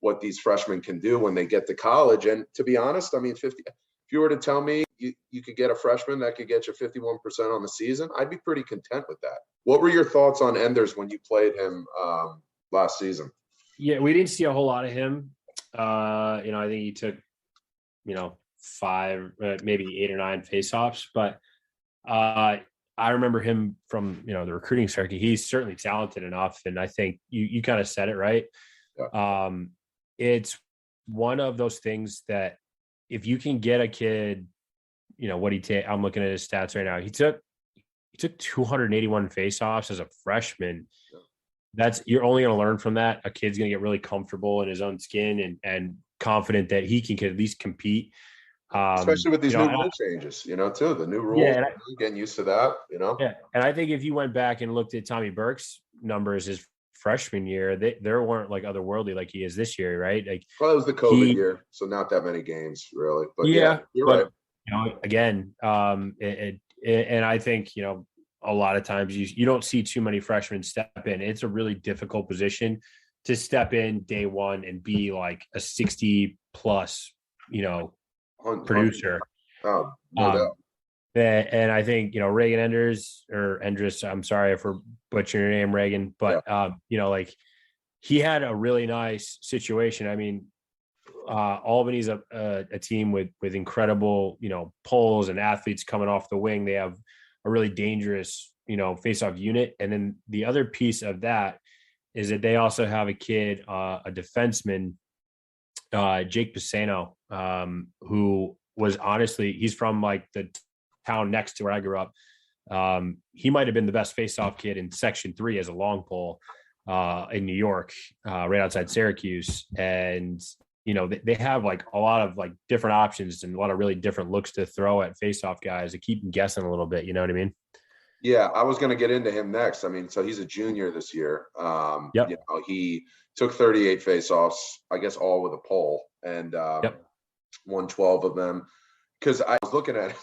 what these freshmen can do when they get to college. And to be honest, I mean, if you were to tell me you could get a freshman that could get you 51% on the season, I'd be pretty content with that. What were your thoughts on Enders when you played him last season? Yeah, we didn't see a whole lot of him. I think he took, 5, maybe 8 or 9 faceoffs, but I remember him from, the recruiting circuit. He's certainly talented enough. And I think you kind of said it right. Yeah. It's one of those things that if you can get a kid, I'm looking at his stats right now. He took 281 faceoffs as a freshman. You're only going to learn from that. A kid's going to get really comfortable in his own skin and confident that he can at least compete. Especially with these new rule changes, too, the new rules, getting used to that, Yeah. And I think if you went back and looked at Tommy Burke's numbers his freshman year, there weren't like otherworldly like he is this year, right? Like, well, it was the COVID year, so not that many games really. But you're right. Again, and I think, a lot of times you don't see too many freshmen step in. It's a really difficult position to step in day one and be like a 60 plus, producer. Oh, no doubt. And I think, Reagan Enders, I'm sorry if we're butchering your name, Reagan, but, he had a really nice situation. I mean, Albany's a team with incredible, poles and athletes coming off the wing. They have a really dangerous, face-off unit. And then the other piece of that is that they also have a kid, a defenseman, Jake Pisano, who was honestly, he's from like the town next to where I grew up. He might've been the best face-off kid in Section 3 as a long pole in New York, right outside Syracuse. And, they have like a lot of like different options and a lot of really different looks to throw at face-off guys to keep them guessing a little bit. You know what I mean? Yeah, I was going to get into him next. I mean, so he's a junior this year. He took 38 face-offs, I guess all with a pole, and won 12 of them. Because I was looking at his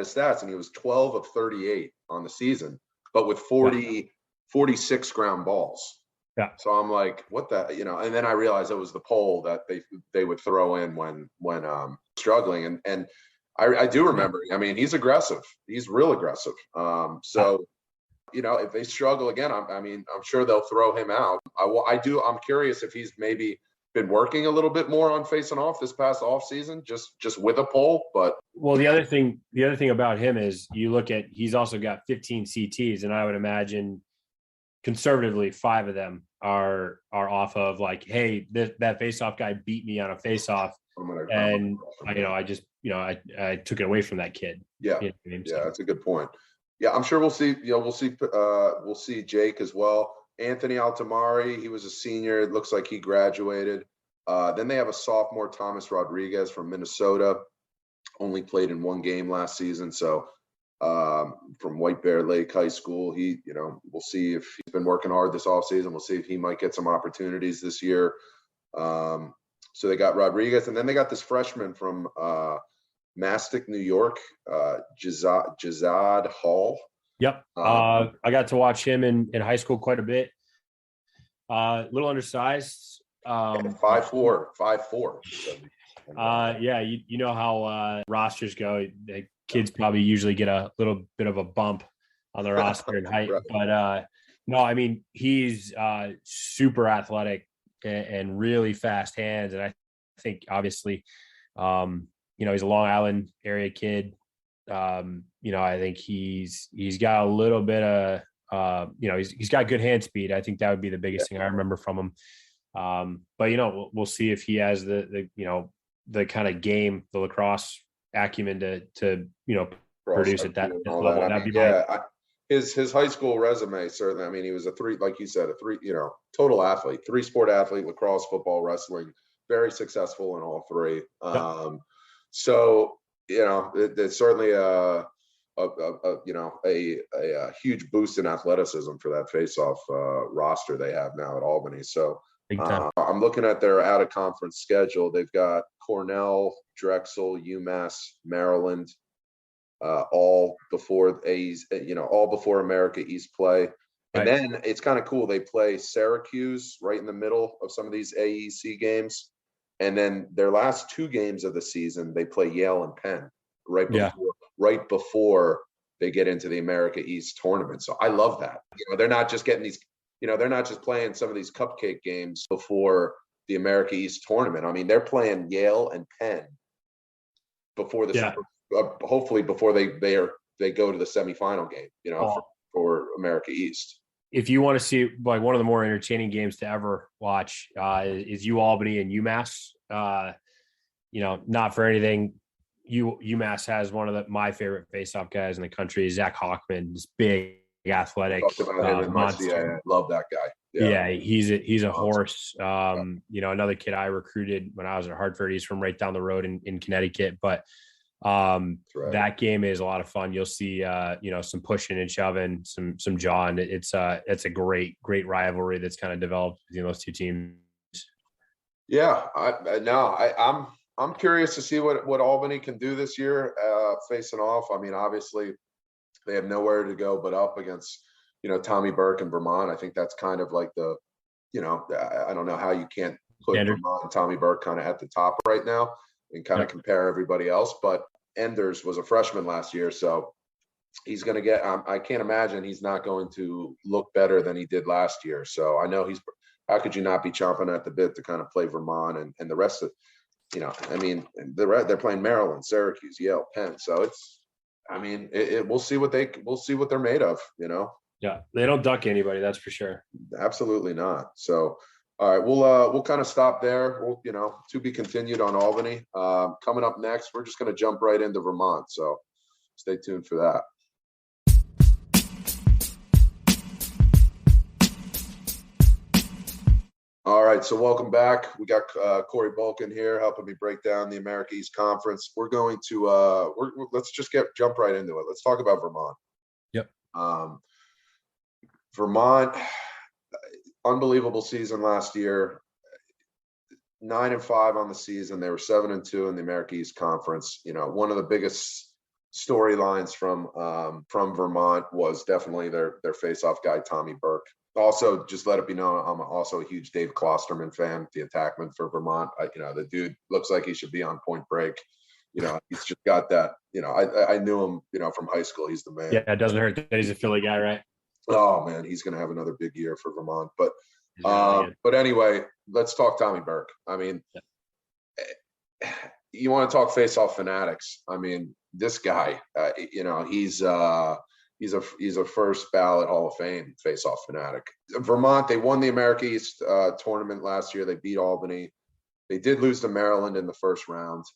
stats, and he was 12 of 38 on the season, but with 46 ground balls. Yeah. So I'm like, what the, and then I realized it was the pole that they would throw in when struggling. And I do remember, I mean, he's aggressive. He's real aggressive. So, if they struggle again, I'm sure they'll throw him out. I'm curious if he's maybe been working a little bit more on facing off this past off season, just with a pole. But the other thing about him is he's also got 15 CTs, and I would imagine conservatively 5 of them are off of like, hey, that face-off guy beat me on a face-off, and I took it away from that kid. Yeah, that's a good point. Yeah, I'm sure we'll see. We'll see Jake as well. Anthony Altamari, he was a senior. It looks like he graduated. Then they have a sophomore, Thomas Rodriguez from Minnesota. Only played in 1 game last season, so. From White Bear Lake High School. We'll see if he's been working hard this offseason. We'll see if he might get some opportunities this year. So they got Rodriguez, and then they got this freshman from Mastic, New York, Jazad Hall. Yep. I got to watch him in high school quite a bit. A little undersized. 5'4". You know how rosters go. Kids probably usually get a little bit of a bump on the roster in height, but no, I mean, he's super athletic and really fast hands. And I think obviously, he's a Long Island area kid. I think he's got a little bit of, he's got good hand speed. I think that would be the biggest thing I remember from him. But we'll see if he has the kind of game, the lacrosse acumen to produce at that level. That. I mean, his high school resume, certainly. I mean, he was like you said, total athlete, 3-sport athlete: lacrosse, football, wrestling. Very successful in all 3. Yep. So it's certainly a huge boost in athleticism for that face-off roster they have now at Albany. So I'm looking at their out-of-conference schedule. They've got Cornell, Drexel, UMass, Maryland, all before all before America East play. And then it's kind of cool. They play Syracuse right in the middle of some of these AEC games. And then their last 2 games of the season, they play Yale and Penn right before they get into the America East tournament. So I love that. They're not just getting these, they're not just playing some of these cupcake games before the America East tournament. I mean, they're playing Yale and Penn before hopefully before they go to the semifinal game, for America East. If you want to see like one of the more entertaining games to ever watch, is UAlbany and UMass. Not for anything, UMass has one of my favorite face-off guys in the country, Zach Hockman. This big, athletic monster. I love that guy. Yeah, he's a horse. Another kid I recruited when I was at Hartford. He's from right down the road in Connecticut, but that game is a lot of fun. You'll see some pushing and shoving, some jawing. It's a great rivalry that's kind of developed between those 2 teams. Yeah, I'm curious to see what Albany can do this year, facing off. I mean, obviously they have nowhere to go but up against Tommy Burke and Vermont. I think that's kind of like the I don't know how you can't put Vermont and Tommy Burke kind of at the top right now and kind of compare everybody else. But Enders was a freshman last year, so he's going to get I can't imagine he's not going to look better than he did last year. So I know how could you not be chomping at the bit to kind of play Vermont and the rest of, they're playing Maryland, Syracuse, Yale, Penn. So we'll see what they're made of, Yeah, they don't duck anybody, that's for sure. Absolutely not. So all right, we'll kind of stop there. We'll, to be continued on Albany. Coming up next, we're just going to jump right into Vermont. So stay tuned for that. All right, so welcome back. We got Corey Bulken here helping me break down the America East Conference. We're going to let's just jump right into it. Let's talk about Vermont. Yep. Vermont, unbelievable season last year. 9-5 on the season. They were 7-2 in the America East Conference. One of the biggest storylines from Vermont was definitely their face-off guy, Tommy Burke. Also, just let it be known, I'm also a huge Dave Klosterman fan, the attackman for Vermont. The dude looks like he should be on Point Break. He's just got that. I knew him, from high school. He's the man. Yeah, it doesn't hurt that he's a Philly guy, right? Oh man, he's going to have another big year for Vermont. But anyway, let's talk Tommy Burke. I mean, you want to talk face-off fanatics? I mean, this guy, he's a first ballot Hall of Fame face-off fanatic. Vermont, they won the America East tournament last year. They beat Albany. They did lose to Maryland in the first round.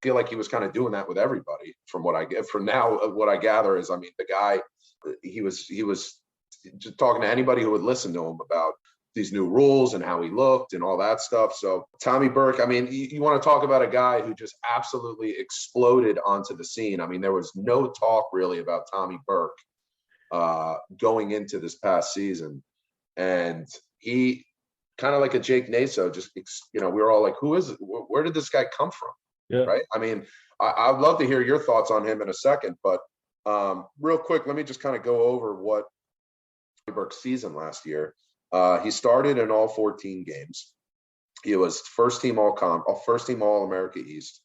Feel like he was kind of doing that with everybody. From what I get, from now, what I gather is, I mean, the guy, he was just talking to anybody who would listen to him about these new rules and how he looked and all that stuff. So Tommy Burke, I mean, you want to talk about a guy who just absolutely exploded onto the scene. I mean, there was no talk really about Tommy Burke going into this past season. And he kind of like a Jake Naso, just, we were all like, who is it? Where did this guy come from? Yeah. Right. I mean, I'd love to hear your thoughts on him in a second, but real quick, let me just kind of go over what Burke's season last year. He started in all 14 games. He was first team All-America East,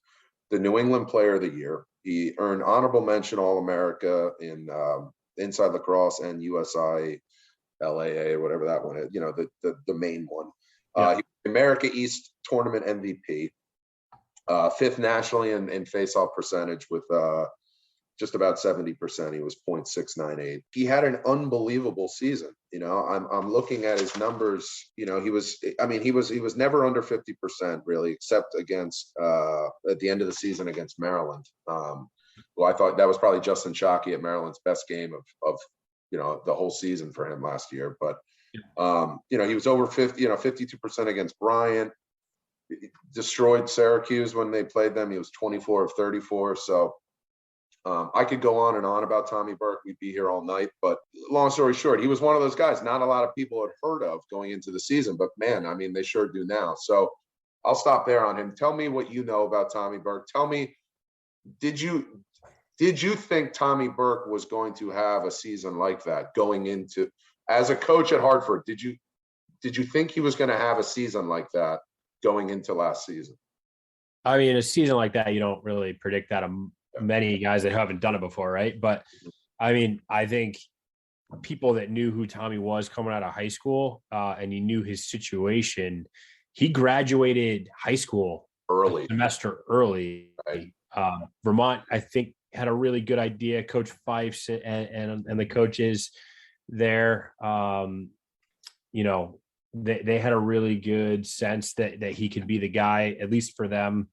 the New England Player of the Year. He earned honorable mention All-America in inside lacrosse and USI LAA or whatever that one is, the main one. Yeah. He was America East tournament MVP, fifth nationally in face-off percentage with just about 70%. He was 0.698. He had an unbelievable season. I'm looking at his numbers. He was never under 50% really, except against at the end of the season against Maryland. Well, I thought that was probably Justin Shockey at Maryland's best game of the whole season for him last year. But he was over 52% against Bryant. He destroyed Syracuse when they played them. He was 24 of 34. So I could go on and on about Tommy Burke. We'd be here all night. But long story short, he was one of those guys not a lot of people had heard of going into the season. But man, I mean, they sure do now. So I'll stop there on him. Tell me what you know about Tommy Burke. Tell me, did you think Tommy Burke was going to have a season like that going into, as a coach at Hartford? Did you think he was going to have a season like that going into last season? I mean, a season like that, you don't really predict that many guys that haven't done it before, right? But I mean, I think people that knew who Tommy was coming out of high school and he knew his situation, he graduated high school early, a semester early. Right. Vermont, I think, had a really good idea. Coach Fifes and the coaches there, they had a really good sense that he could be the guy, at least for them,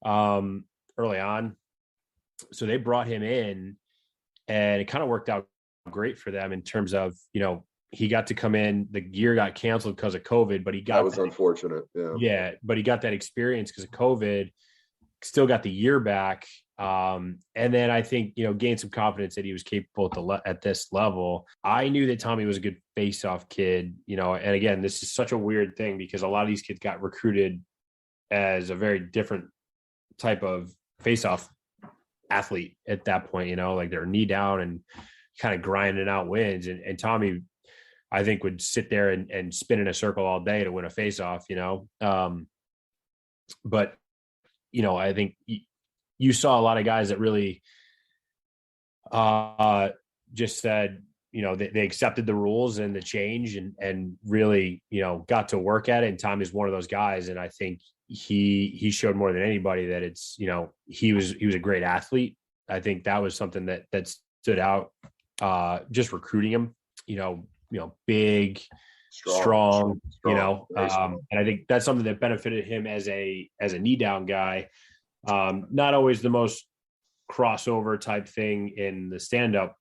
early on. So they brought him in, and it kind of worked out great for them in terms of, he got to come in. The year got canceled because of COVID, but that was unfortunate. Yeah, but he got that experience because of COVID. Still got the year back. And then I think, gained some confidence that he was capable at this level. I knew that Tommy was a good face-off kid, and again, this is such a weird thing because a lot of these kids got recruited as a very different type of face-off athlete at that point, like they're knee down and kind of grinding out wins. And Tommy, I think, would sit there and spin in a circle all day to win a face-off, but I think you saw a lot of guys that really just said, they accepted the rules and the change and really, got to work at it. And Tommy's one of those guys. And I think he showed more than anybody that it's, he was a great athlete. I think that was something that stood out, just recruiting him, big, strong, and I think that's something that benefited him as a knee down guy. Not always the most crossover type thing in the stand-up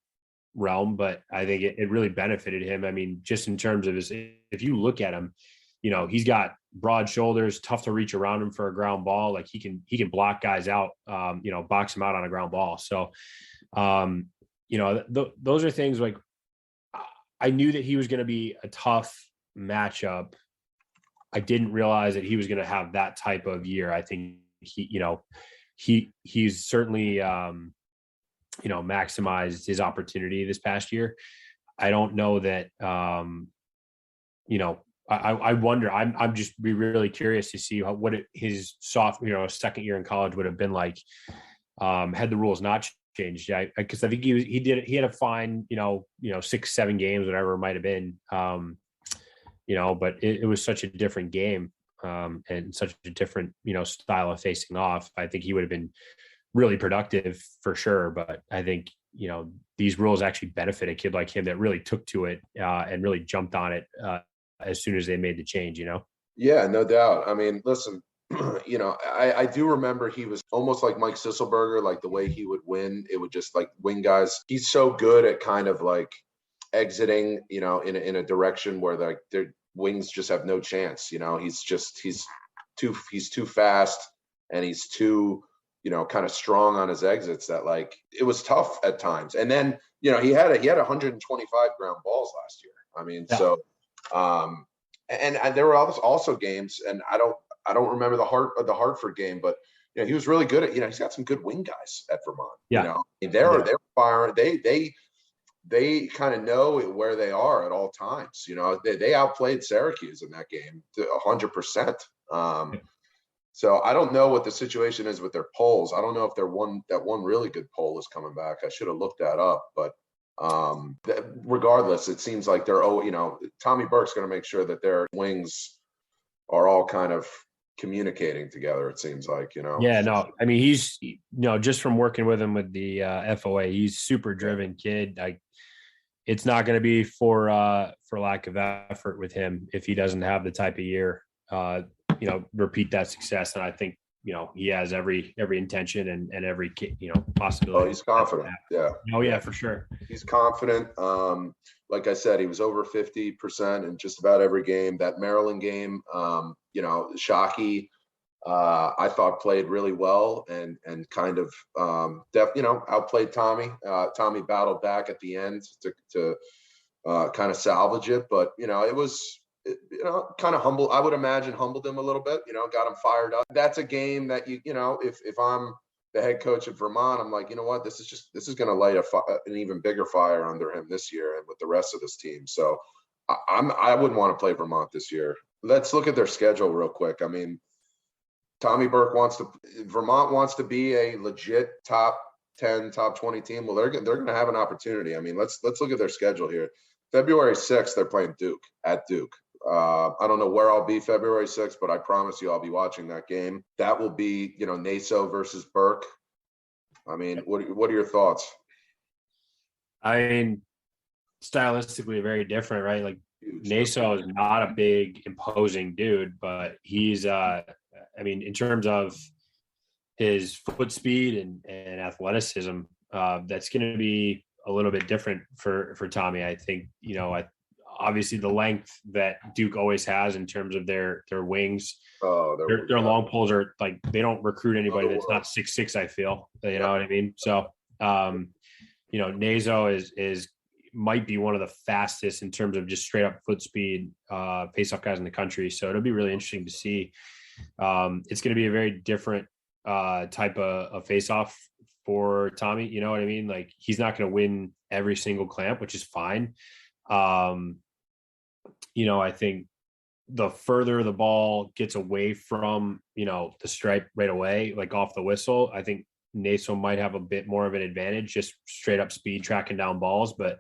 realm, but I think it really benefited him. I mean, just in terms of if you look at him, he's got broad shoulders, tough to reach around him for a ground ball. Like he can block guys out, box them out on a ground ball. So, those are things like I knew that he was going to be a tough matchup. I didn't realize that he was going to have that type of year. I think he's certainly, maximized his opportunity this past year. I don't know that, I wonder, I'm just be really curious to see his second year in college would have been like, had the rules not changed. Because I think he had a fine, 6-7 games, whatever it might've been, but it was such a different game. And such a different, style of facing off. I think he would have been really productive for sure. But I think, these rules actually benefit a kid like him that really took to it and really jumped on it as soon as they made the change, Yeah, no doubt. I mean, listen, I do remember he was almost like Mike Sisselberger, like the way he would win. It would just like win guys. He's so good at kind of like exiting, in a direction where like their wings just have no chance. He's too fast and he's too, kind of strong on his exits that like it was tough at times. And then, he had 125 ground balls last year. I mean, yeah. So, and there were also games, and I don't remember the Hartford game, but he was really good at, he's got some good wing guys at Vermont. Yeah. They're firing. They kind of know where they are at all times. They outplayed Syracuse in that game to 100%. So I don't know what the situation is with their polls. I don't know if that one really good poll is coming back. I should have looked that up, but regardless, it seems like Tommy Burke's going to make sure that their wings are all kind of communicating together, it seems like, Yeah, no, I mean, he's, just from working with him with the FOA, he's super driven kid. It's not going to be for lack of effort with him if he doesn't have the type of year, repeat that success. And I think, he has every intention and every, possibility. Oh, he's confident. Yeah. Oh yeah, for sure. He's confident. Like I said, he was over 50% in just about every game. That Maryland game, Shockey, I thought played really well and kind of outplayed Tommy. Tommy battled back at the end to kind of salvage it, but it was kind of humble. I would imagine humbled him a little bit. Got him fired up. That's a game that if I'm the head coach at Vermont, I'm like, what? This is going to light an even bigger fire under him this year and with the rest of this team. So I wouldn't want to play Vermont this year. Let's look at their schedule real quick. I mean, Vermont wants to be a legit top 10, top 20 team. Well, they're going to have an opportunity. I mean, let's look at their schedule here. February 6th, they're playing Duke at Duke. I don't know where I'll be February 6th, but I promise you I'll be watching that game. That will be, Naso versus Burke. I mean, what are your thoughts? I mean, stylistically very different, right? Like Naso is not a big, imposing dude, but he's, in terms of his foot speed and athleticism, that's going to be a little bit different for Tommy. I think, obviously the length that Duke always has in terms of their wings. Oh, their long poles are like, they don't recruit anybody that's not 6'6", I feel, you know what I mean? So, Naso is might be one of the fastest in terms of just straight up foot speed, face-off guys in the country. So it'll be really interesting to see. It's going to be a very different type of face-off for Tommy. You know what I mean? Like, he's not going to win every single clamp, which is fine. I think the further the ball gets away from, the stripe right away, like off the whistle, I think Naso might have a bit more of an advantage, just straight up speed tracking down balls. But,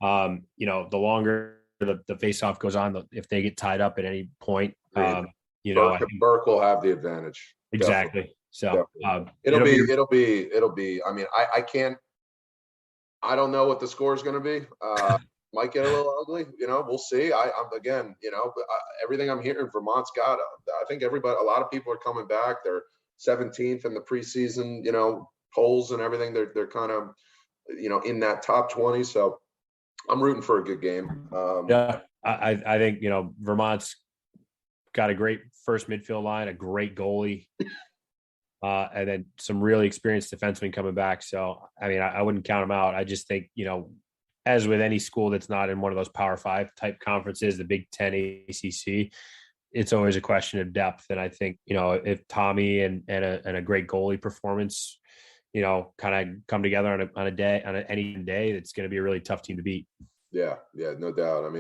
the longer the face-off goes on, if they get tied up at any point, Burke will have the advantage. Exactly. Definitely. So it'll be, I don't know what the score is going to be. Might get a little ugly, we'll see. Everything I'm hearing, Vermont's got, I think a lot of people are coming back. They're 17th in the preseason, polls and everything. They're kind of, in that top 20. So I'm rooting for a good game. I think, Vermont's got a great first midfield line, a great goalie, and then some really experienced defensemen coming back. So, I wouldn't count them out. I just think, as with any school that's not in one of those Power 5 type conferences, the Big Ten, ACC, it's always a question of depth. And I think, if Tommy and a great goalie performance, kind of come together on any day, it's going to be a really tough team to beat. Yeah, no doubt.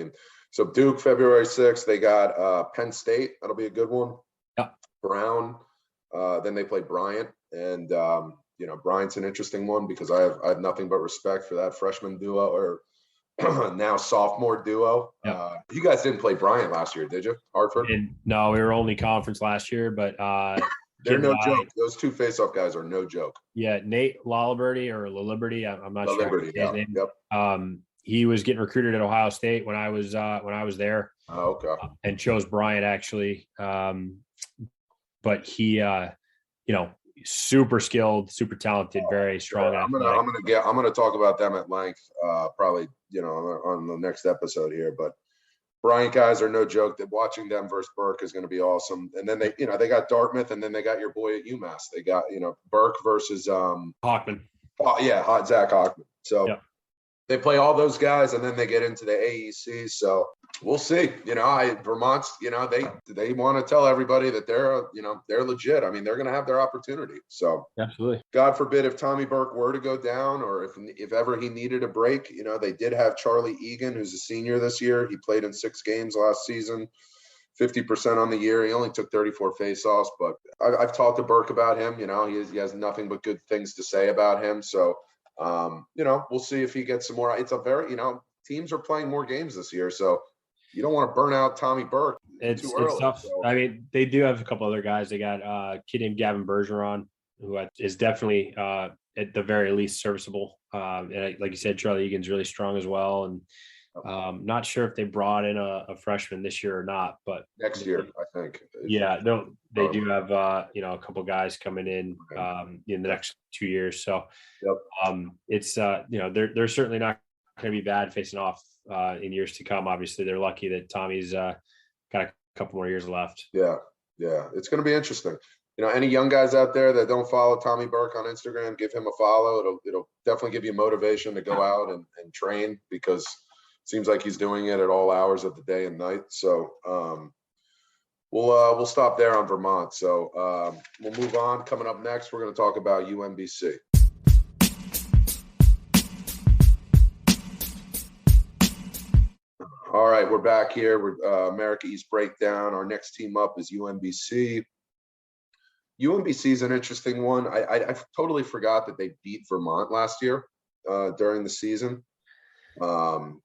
So Duke, February 6th, they got Penn State. That'll be a good one. Yeah. Brown. Then they play Bryant, and Bryant's an interesting one because I have nothing but respect for that freshman duo or now sophomore duo. Yeah. You guys didn't play Bryant last year, did you? Hartford? No, we were only conference last year, but they're no joke. Those two face-off guys are no joke. Yeah, Nate Laliberty or Laliberty, I'm not sure. Laliberty, yep. He was getting recruited at Ohio State when I was there. Oh, okay. And chose Bryant actually. But he, super skilled, super talented, very strong. Yeah, I'm gonna talk about them at length, probably, on the next episode here. But Bryant guys are no joke. That watching them versus Burke is going to be awesome. And then they got Dartmouth, and then they got your boy at UMass. They got Burke versus Hockman. Oh yeah, Zach Hockman. So. Yep. They play all those guys, and then they get into the AEC. So we'll see. Vermont's, they want to tell everybody that they're legit. They're going to have their opportunity. So absolutely. God forbid if Tommy Burke were to go down, or if ever he needed a break, they did have Charlie Egan, who's a senior this year. He played in 6 games last season, 50% on the year. He only took 34 faceoffs, but I've talked to Burke about him. He has nothing but good things to say about him. So. We'll see if he gets some more. It's a very, teams are playing more games this year, so you don't want to burn out Tommy Burke. it's early, tough. So. I mean, they do have a couple other guys. They got a kid named Gavin Bergeron, who is definitely at the very least serviceable. And like you said, Charlie Egan's really strong as well. And not sure if they brought in a freshman this year or not, but next year, I think. Yeah, no, they do have a couple guys coming in the next 2 years. So it's they're certainly not going to be bad facing off in years to come. Obviously, they're lucky that Tommy's got a couple more years left. Yeah, it's going to be interesting. Any young guys out there that don't follow Tommy Burke on Instagram, give him a follow. It'll definitely give you motivation to go out and train, because it seems like he's doing it at all hours of the day and night. So we'll stop there on Vermont. So we'll move on. Coming up next, we're going to talk about UMBC. All right, we're back here. We're America East Breakdown. Our next team up is UMBC. UMBC is an interesting one. I totally forgot that they beat Vermont last year during the season on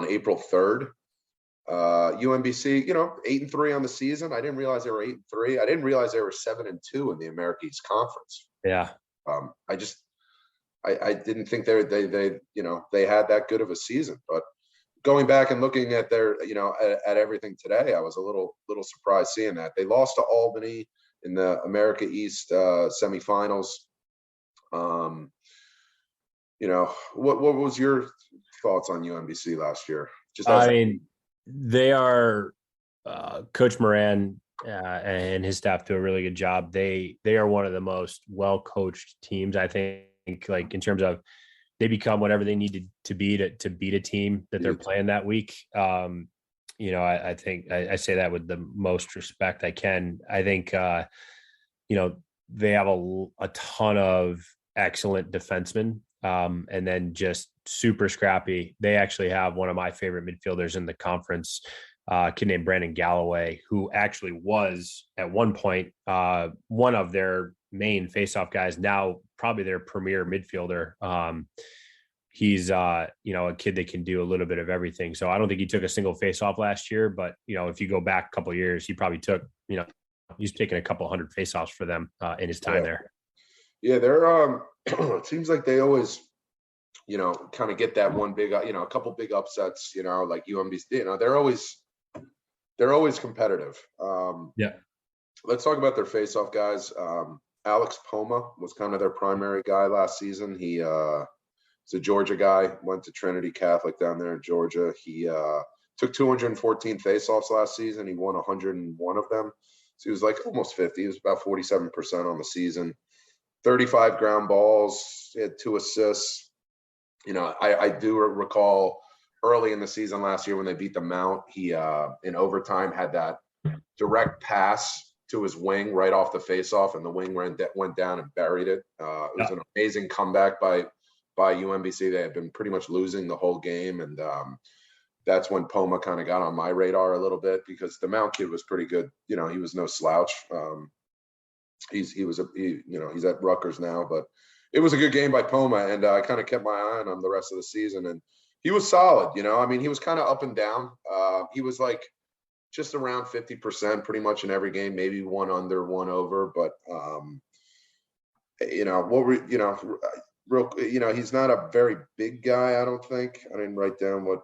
April 3rd. UMBC, 8-3 on the season. I didn't realize they were 8-3. I didn't realize they were 7-2 in the America East Conference. Yeah. I didn't think they had that good of a season. But going back and looking at their, at everything today, I was a little surprised seeing that. They lost to Albany in the America East semifinals. What was your thoughts on UMBC last year? They are Coach Moran and his staff do a really good job. They are one of the most well-coached teams, I think, like in terms of they become whatever they need to be to beat a team that they're playing that week. I think I say that with the most respect I can. I think, they have a ton of excellent defensemen, and then just super scrappy. They actually have one of my favorite midfielders in the conference, a kid named Brandon Galloway, who actually was at one point one of their main faceoff guys, now probably their premier midfielder. He's a kid that can do a little bit of everything. So I don't think he took a single faceoff last year, but if you go back a couple of years, he probably took, he's taken a couple hundred faceoffs for them in his time there. Yeah, they're it seems like they always kind of get that one big, a couple big upsets, like UMBC, they're always competitive. Let's talk about their faceoff guys. Alex Poma was kind of their primary guy last season. He is a Georgia guy, went to Trinity Catholic down there in Georgia. He took 214 faceoffs last season. He won 101 of them. So he was like almost 50. He was about 47% on the season. 35 ground balls. He had 2 assists. I do recall early in the season last year when they beat the Mount, he in overtime had that direct pass to his wing right off the faceoff, and the wing went down and buried it. It was an amazing comeback by UMBC. They had been pretty much losing the whole game, and that's when Poma kind of got on my radar a little bit, because the Mount kid was pretty good. He was no slouch. He's at Rutgers now, but it was a good game by Poma, and I kind of kept my eye on him the rest of the season, and he was solid. He was kind of up and down. He was like just around 50% pretty much in every game, maybe one under, one over, but he's not a very big guy, I don't think. I didn't write down what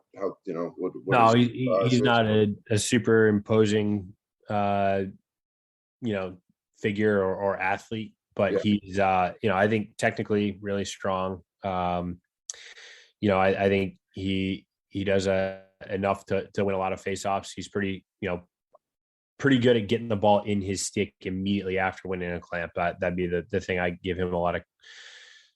No, he's not a super imposing figure or athlete, but he's I think technically really strong. I think he does enough to win a lot of faceoffs. He's pretty good at getting the ball in his stick immediately after winning a clamp. That'd be the thing I give him a lot of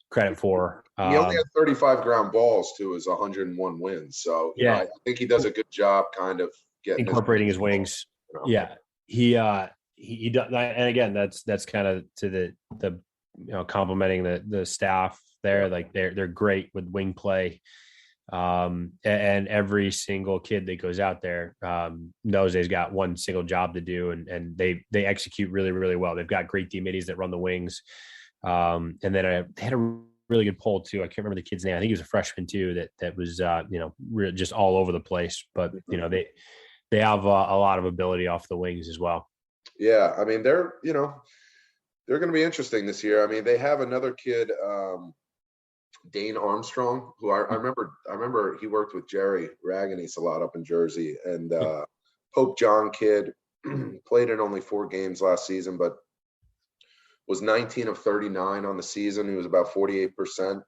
credit for. He only had 35 ground balls to his 101 wins. So I think he does a good job kind of incorporating his wings. Yeah. He does. And again, that's kind of to the complimenting the staff there. Like they're great with wing play. And every single kid that goes out there knows they've got one single job to do, and they execute really, really well. They've got great teammates that run the wings. And then they had a really good poll too. I can't remember the kid's name. I think he was a freshman too, that was, just all over the place, but they have a lot of ability off the wings as well. Yeah, I mean, they're going to be interesting this year. I mean, they have another kid, Dane Armstrong, who I remember he worked with Jerry Raganies a lot up in Jersey, and Pope John kid played in only 4 games last season, but was 19 of 39 on the season. He was about 48%.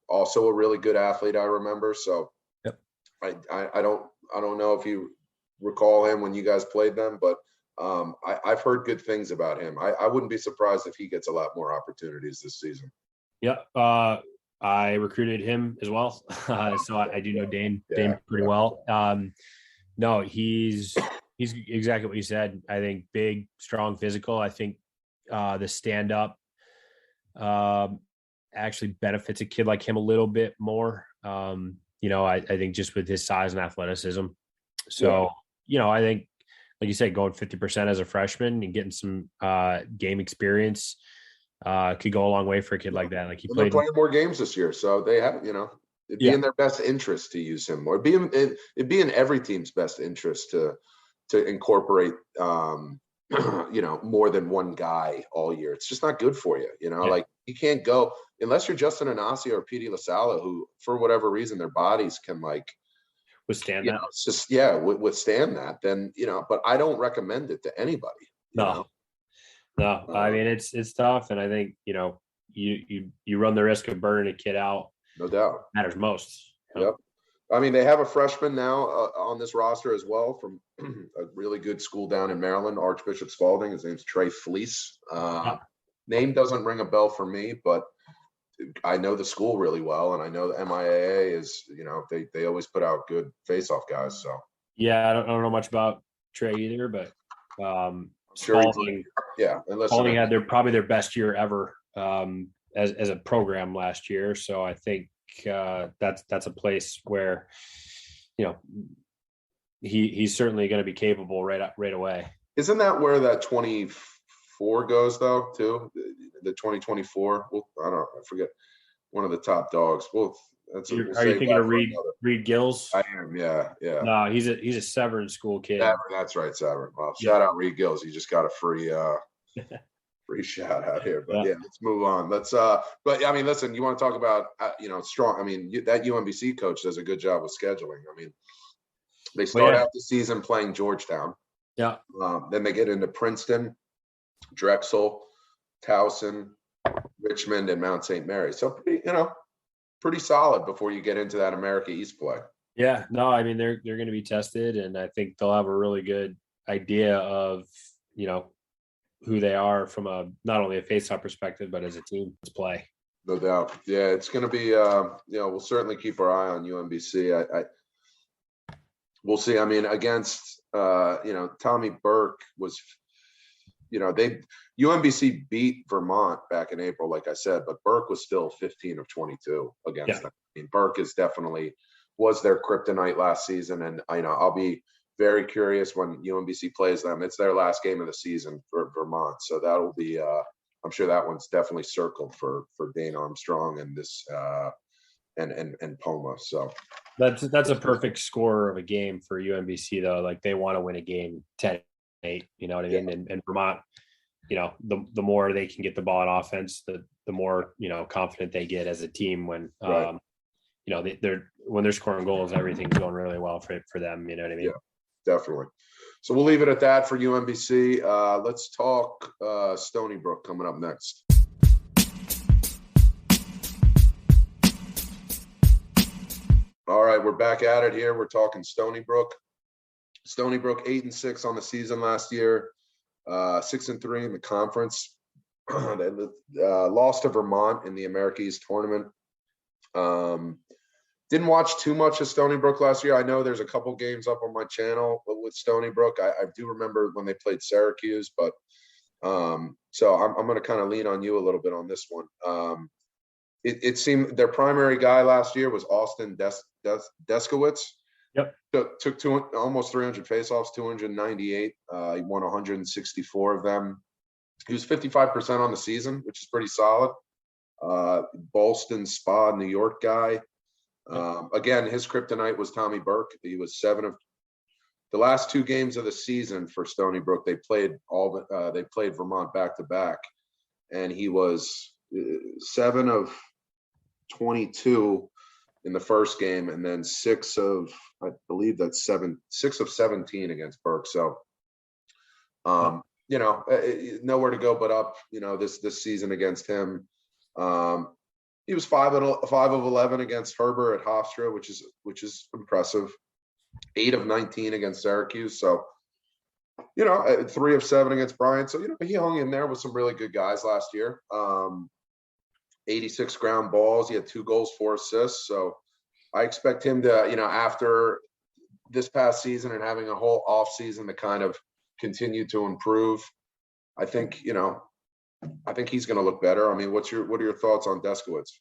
Also a really good athlete, I remember. So yep. I don't know if you recall him when you guys played them, but I've heard good things about him. I wouldn't be surprised if he gets a lot more opportunities this season. Yeah. I recruited him as well. So I do know Dane pretty well. No, he's exactly what you said. I think big, strong, physical. I think the stand up actually benefits a kid like him a little bit more. I think just with his size and athleticism. So, I think, like you said, going 50% as a freshman and getting some game experience could go a long way for a kid like that. Like they're playing more games this year, so they have, it'd be in their best interest to use him more. It'd be in every team's best interest to incorporate, more than one guy all year. It's just not good for you. Like you can't go unless you're Justin Anasio or Petey LaSala, who for whatever reason their bodies can withstand that. It's just withstand that. Then but I don't recommend it to anybody. No. I mean it's tough, and I think you run the risk of burning a kid out. No doubt, matters most. Yep. I mean, they have a freshman now on this roster as well from a really good school down in Maryland, Archbishop Spalding. His name's Trey Fleece. Name doesn't ring a bell for me, but I know the school really well, and I know the MIAA is, they always put out good face-off guys. So yeah, I don't know much about Trey either, but sure, Spalding had probably their best year ever as a program last year. So I think that's a place where he's certainly going to be capable right away. Isn't that where that 24 goes though too? The 2024. Well, I forget, one of the top dogs. Well, are you thinking of Reed Gills? I am. Yeah. No, he's a Severn school kid. That's right, Severn. Well, shout out Reed Gills. He just got a free shout out here. But let's move on. But I mean, listen, you want to talk about strong. I mean, that UMBC coach does a good job with scheduling. I mean, they start out the season playing Georgetown. Yeah. Then they get into Princeton, Drexel, Towson, Richmond, and Mount St. Mary. So pretty solid before you get into that America East play. Yeah. No, I mean they're going to be tested, and I think they'll have a really good idea of who they are from not only a face-off perspective, but as a team to play. No doubt. Yeah, it's going to be, we'll certainly keep our eye on UMBC. We'll see. I mean, against, Tommy Burke was, UMBC beat Vermont back in April, like I said, but Burke was still 15 of 22 against them. I mean, Burke was their kryptonite last season. And I'll be very curious when UMBC plays them. It's their last game of the season for Vermont. So that'll be, I'm sure that one's definitely circled for Dane Armstrong and this, and Poma. So that's a perfect score of a game for UMBC though. Like they want to win a game 10-8, you know what I mean? And Vermont, the more they can get the ball in offense, the more, confident they get as a team when, when they're scoring goals, everything's going really well for them. You know what I mean? Yeah, definitely. So we'll leave it at that for UMBC. Let's talk Stony Brook coming up next. All right, we're back at it here. We're talking Stony Brook. Stony Brook 8-6 on the season last year, 6-3 in the conference. They lost to Vermont in the America East tournament. Didn't watch too much of Stony Brook last year. I know there's a couple games up on my channel with Stony Brook. I do remember when they played Syracuse, but so I'm going to kind of lean on you a little bit on this one. It seemed their primary guy last year was Austin Deskowitz. Yep. Took almost 300 faceoffs, 298. He won 164 of them. He was 55% on the season, which is pretty solid. Ballston Spa, New York guy. Again, his kryptonite was Tommy Burke. He was the last 2 games of the season for Stony Brook, they played Vermont back to back, and he was 7 of 22 in the first game, and then 6 of 17 against Burke. So, nowhere to go but up. This season against him. He was 5 of 11 against Herbert at Hofstra, which is impressive. 8 of 19 against Syracuse. So, 3 of 7 against Bryant. So, he hung in there with some really good guys last year. 86 ground balls. He had 2 goals, 4 assists. So I expect him to, after this past season and having a whole off season to kind of continue to improve. I think he's going to look better. I mean, what are your thoughts on Deskowitz?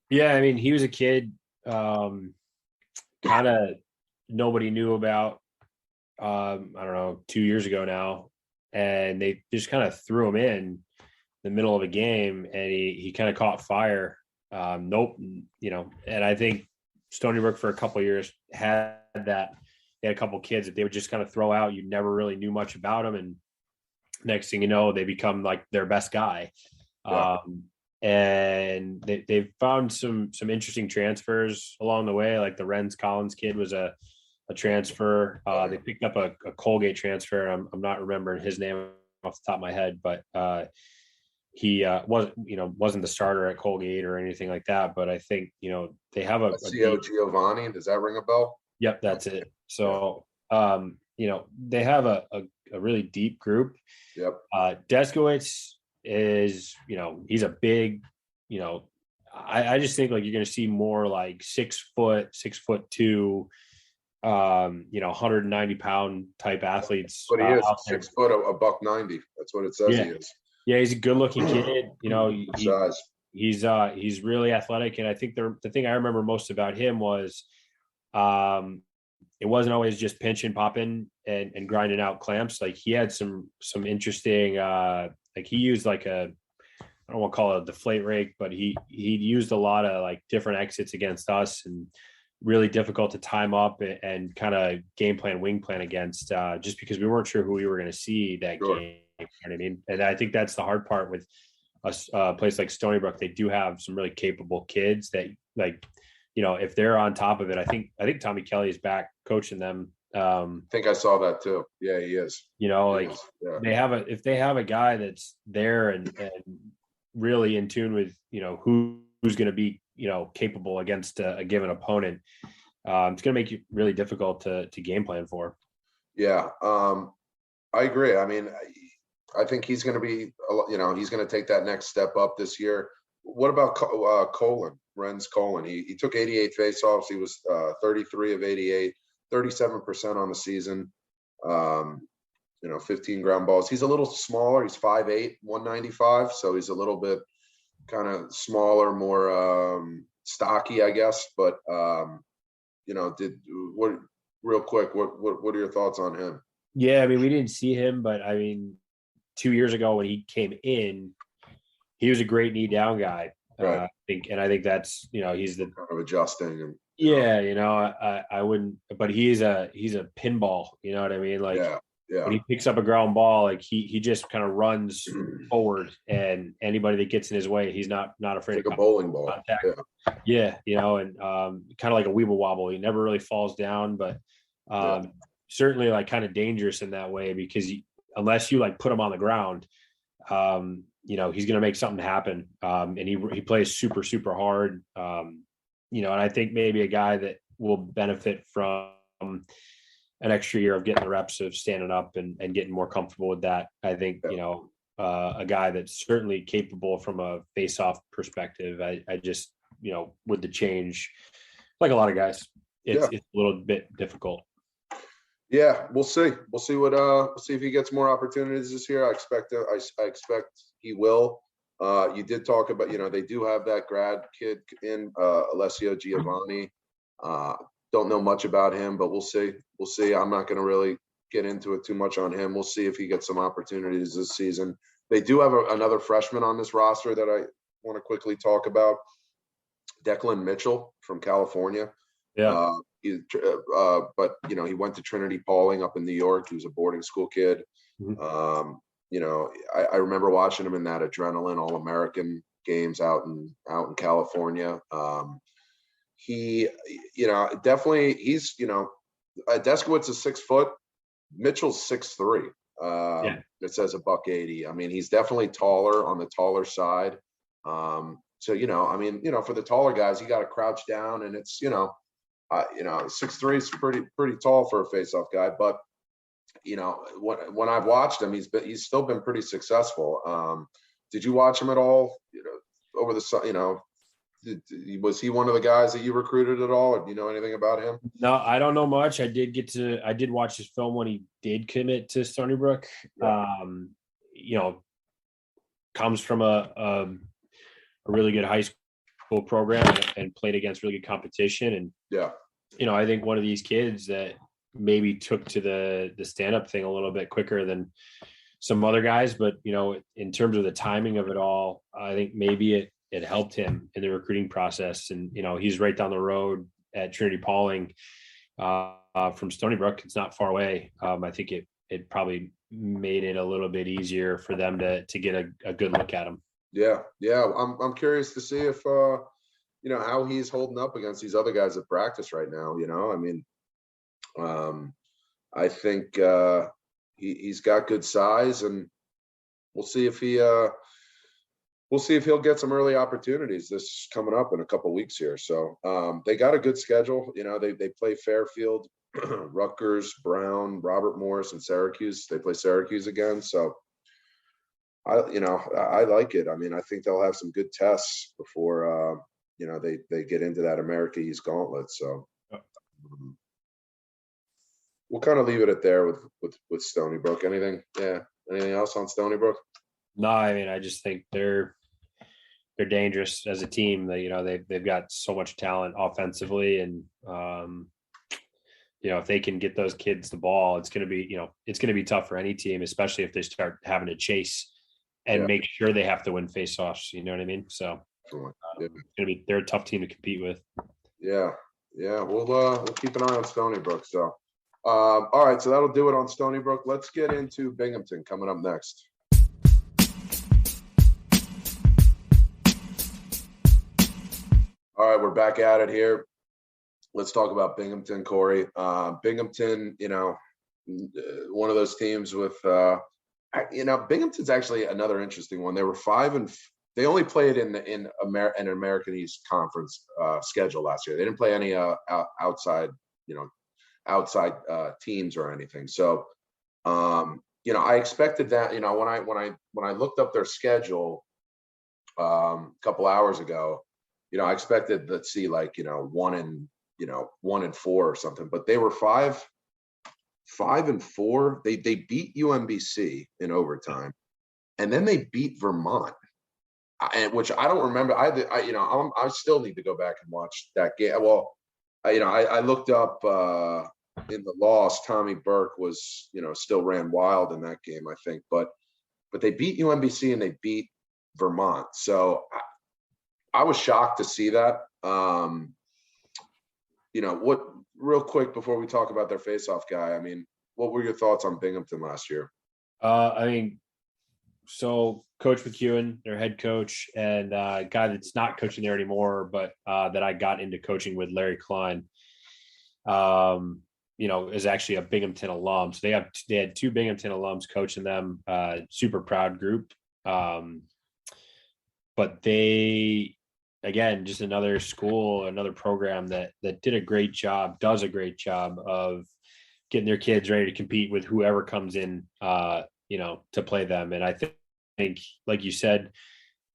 Yeah, I mean, he was a kid kind of nobody knew about, I don't know, 2 years ago now. And they just kind of threw him in the middle of a game, and he kind of caught fire. And I think Stony Brook for a couple of years had that. They had a couple of kids that they would just kind of throw out. You never really knew much about them. And next thing you know, they become like their best guy. Yeah. And they've found some interesting transfers along the way. Like the Renz Collins kid was a transfer. They picked up a Colgate transfer. I'm not remembering his name off the top of my head, but he wasn't the starter at Colgate or anything like that. But I think, they have a Giovanni. Does that ring a bell? Yep, that's it. So, they have a really deep group. Yep. Deskowitz is, he's a big, I just think like you're going to see more like 6'2", 190 pound type athletes. But he is 6 foot, a $190. That's what it says. Yeah. He is. Yeah, he's a good looking kid. Size. He's really athletic, and I think the thing I remember most about him was, it wasn't always just pinching, popping, and grinding out clamps. Like he had some interesting, like he used like I don't want to call it a deflate rake, but he used a lot of like different exits against us, and really difficult to time up and kind of game plan, wing plan against, just because we weren't sure who we were going to see that game. You know what I mean? And I think that's the hard part with a place like Stony Brook. They do have some really capable kids that, like, if they're on top of it, I think Tommy Kelly is back coaching them. I think I saw that too. Yeah, he is. Yeah. If they have a guy that's there and really in tune with, who's going to be, capable against a given opponent, it's going to make it really difficult to game plan for. Yeah. I agree. I mean, I think he's going to be, he's going to take that next step up this year. What about Renz Colin? He took 88 faceoffs. He was 33 of 88, 37% on the season. 15 ground balls. He's a little smaller. He's 5'8", 195. So he's a little bit kind of smaller, more stocky, I guess. But real quick, what are your thoughts on him? Yeah, I mean, we didn't see him, but I mean, 2 years ago when he came in, he was a great knee down guy. Right. I think that's, he's the kind of adjusting. And, I wouldn't, but he's a pinball, you know what I mean? Like, yeah. When he picks up a ground ball, like he just kind of runs forward, and anybody that gets in his way, he's not afraid of a bowling ball. Yeah. And kind of like a weeble wobble. He never really falls down, but certainly like kind of dangerous in that way, because unless you like put him on the ground, he's going to make something happen. And he plays super, super hard. And I think maybe a guy that will benefit from an extra year of getting the reps of standing up and getting more comfortable with that. I think, a guy that's certainly capable from a face-off perspective. I just, with the change, like a lot of guys, it's a little bit difficult. Yeah, we'll see. We'll see we'll see if he gets more opportunities this year. I expect he will. You did talk about, they do have that grad kid in Alessio Giovanni. Don't know much about him, but we'll see. We'll see. I'm not going to really get into it too much on him. We'll see if he gets some opportunities this season. They do have another freshman on this roster that I want to quickly talk about. Declan Mitchell from California. Yeah. but he went to Trinity Pauling up in New York. He was a boarding school kid. Mm-hmm. I remember watching him in that Adrenaline All-American games out in California. He, definitely he's, Deskowitz is 6 foot. Mitchell's 6'3". It says $180. I mean, he's definitely taller, on the taller side. So, for the taller guys, you got to crouch down, and it's, 6'3" is pretty tall for a faceoff guy. But, when I've watched him, he's still been pretty successful. Did you watch him at all? Over the, was he one of the guys that you recruited at all? Or do you know anything about him? No, I don't know much. I did watch his film when he did commit to Stony Brook. Yeah. Comes from a really good high school program and played against really good competition. And, I think one of these kids that maybe took to the stand-up thing a little bit quicker than some other guys, but, in terms of the timing of it all, I think maybe it helped him in the recruiting process. And, he's right down the road at Trinity Pauling from Stony Brook. It's not far away. I think it probably made it a little bit easier for them to get a good look at him. Yeah. I'm curious to see if, how he's holding up against these other guys at practice right now. I think he's got good size, and we'll see if he'll get some early opportunities this coming up in a couple of weeks here. So they got a good schedule. They play Fairfield, Rutgers, Brown, Robert Morris, and Syracuse. They play Syracuse again. So I like it. I mean, I think they'll have some good tests before they get into that America East gauntlet. So we'll kind of leave it at there with Stony Brook. Anything else on Stony Brook? No, I mean, I just think they're dangerous as a team. They've got so much talent offensively, and if they can get those kids the ball, it's going to be tough for any team, especially if they start having to chase and make sure they have to win faceoffs. You know what I mean? So they're a tough team to compete with. Yeah. We'll keep an eye on Stony Brook. So, all right. So that'll do it on Stony Brook. Let's get into Binghamton coming up next. All right, we're back at it here. Let's talk about Binghamton, Corey. Binghamton, one of those teams with, Binghamton's actually another interesting one. They were 5 they only played in an American East Conference schedule last year. They didn't play any outside teams or anything. So, I expected that. When I looked up their schedule a couple hours ago, I expected to see 1-4 or something, but they were 5-4. They beat UMBC in overtime, and then they beat Vermont, which I don't remember. I still need to go back and watch that game. Well, I looked up in the loss. Tommy Burke was still ran wild in that game, I think, but they beat UMBC and they beat Vermont. So I was shocked to see that. Real quick before we talk about their faceoff guy, I mean, what were your thoughts on Binghamton last year? So Coach McEwen, their head coach, and a guy that's not coaching there anymore, but that I got into coaching with, Larry Klein, is actually a Binghamton alum. So they had 2 Binghamton alums coaching them, super proud group. But they, again, just another school, another program that does a great job of getting their kids ready to compete with whoever comes in, to play them. And I think, like you said,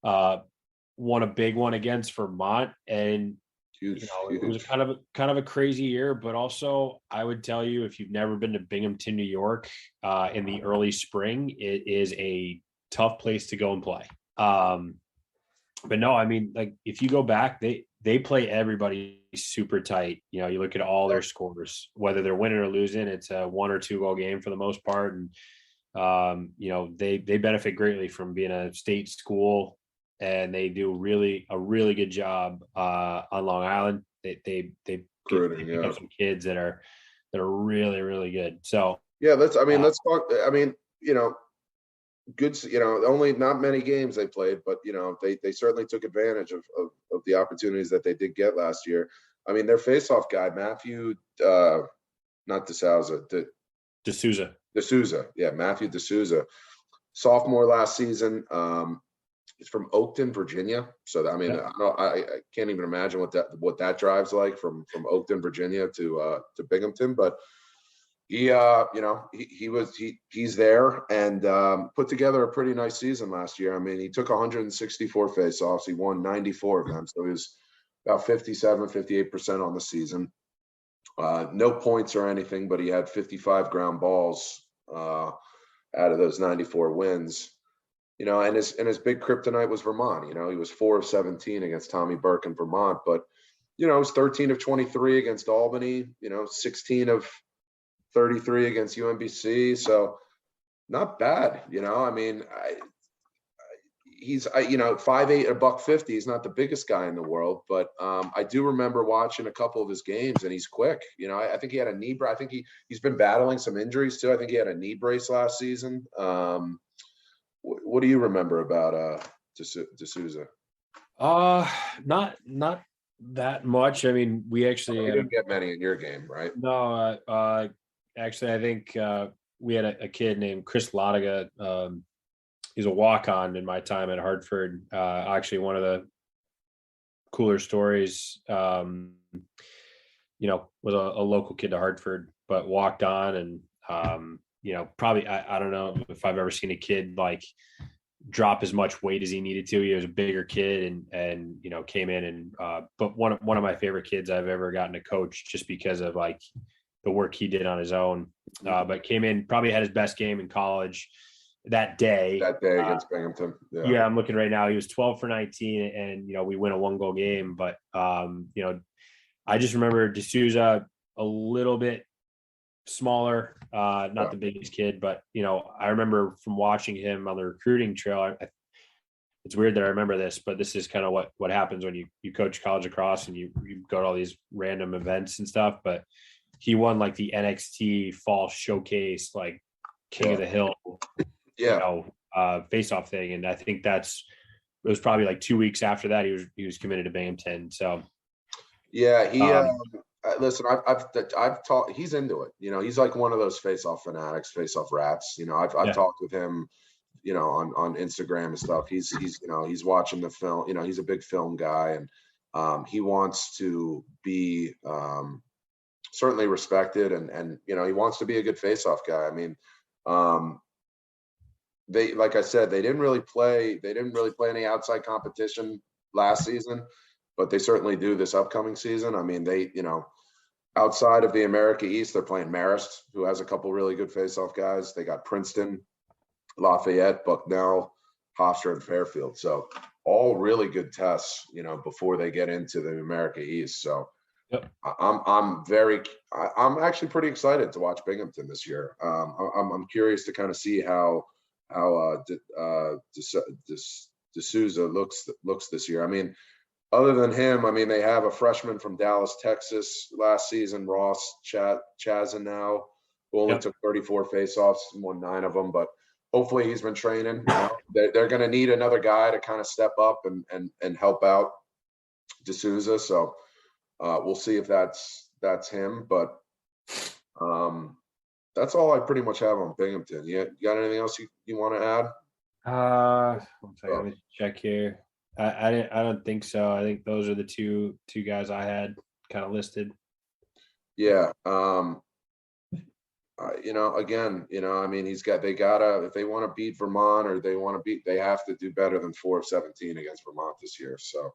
won a big one against Vermont, and it was kind of a crazy year. But also, I would tell you, if you've never been to Binghamton, New York, in the early spring, it is a tough place to go and play. But no, I mean, if you go back, they play everybody super tight. You look at all their scores, whether they're winning or losing, it's a 1 or 2 goal game for the most part. And, they benefit greatly from being a state school and they do a really good job on Long Island. They pick up some kids that are really, really good. So yeah, let's talk. I mean, good. Only not many games they played, but they certainly took advantage of the opportunities that they did get last year. I mean, their face-off guy, Matthew, not DeSouza, D'Souza. Yeah, Matthew D'Souza, sophomore last season. He's from Oakton, Virginia. So I can't even imagine what that drive's like from Oakton, Virginia to Binghamton. But he's there and put together a pretty nice season last year. I mean, he took 164 faceoffs. He won 94 of them. So he was about 58% on the season. No points or anything, but he had 55 ground balls out of those 94 wins. And his big kryptonite was Vermont. He was 4 of 17 against Tommy Burke in Vermont, but he was 13 of 23 against Albany. 16 of 33 against UMBC. So not bad. I mean, he's 5'8", $150. He's not the biggest guy in the world, but I do remember watching a couple of his games, and he's quick. I think he had a knee brace. I think he's been battling some injuries too. I think he had a knee brace last season. What do you remember about D'Souza? Not that much. I mean, we actually didn't get many in your game, right? No, actually, I think we had a kid named Chris Lodiga. He's a walk-on in my time at Hartford. Actually, one of the cooler stories, was a local kid to Hartford, but walked on and, probably, I don't know if I've ever seen a kid like drop as much weight as he needed to. He was a bigger kid and came in and, but one of my favorite kids I've ever gotten to coach just because of like the work he did on his own, but came in, probably had his best game in college that day against Binghamton. Yeah, I'm looking right now. He was 12 for 19 and, we win a 1-goal game, but, I just remember D'Souza a little bit smaller, not the biggest kid, but, I remember from watching him on the recruiting trail, it's weird that I remember this, but this is kind of what happens when you coach college lacrosse and you go to all these random events and stuff, but he won like the NXT fall showcase, like King of the Hill, face-off thing. And I think it was probably like 2 weeks after that he was committed to Binghamton. So listen, I've talked, he's into it. He's like one of those face-off fanatics, face-off rats. I've talked with him, on Instagram and stuff. He's watching the film, he's a big film guy, and he wants to be certainly respected and he wants to be a good face-off guy. I mean, like I said, they didn't really play any outside competition last season, but they certainly do this upcoming season. I mean, they, outside of the America East, they're playing Marist, who has a couple really good face-off guys. They got Princeton, Lafayette, Bucknell, Hofstra, and Fairfield. So all really good tests, before they get into the America East. So I'm actually pretty excited to watch Binghamton this year. I'm curious to kind of see how D'Souza looks this year. I mean, other than him, I mean, they have a freshman from Dallas, Texas last season, Ross Chazanow, who only took 34 faceoffs and won 9 of them, but hopefully he's been training. They're going to need another guy to kind of step up and help out D'Souza. So we'll see if that's him, but that's all I pretty much have on Binghamton. You got anything else you want to add? Let me check here. I don't think so. I think those are the two guys I had kind of listed. Yeah. Again, I mean, if they want to beat Vermont or they have to do better than 4 of 17 against Vermont this year. So,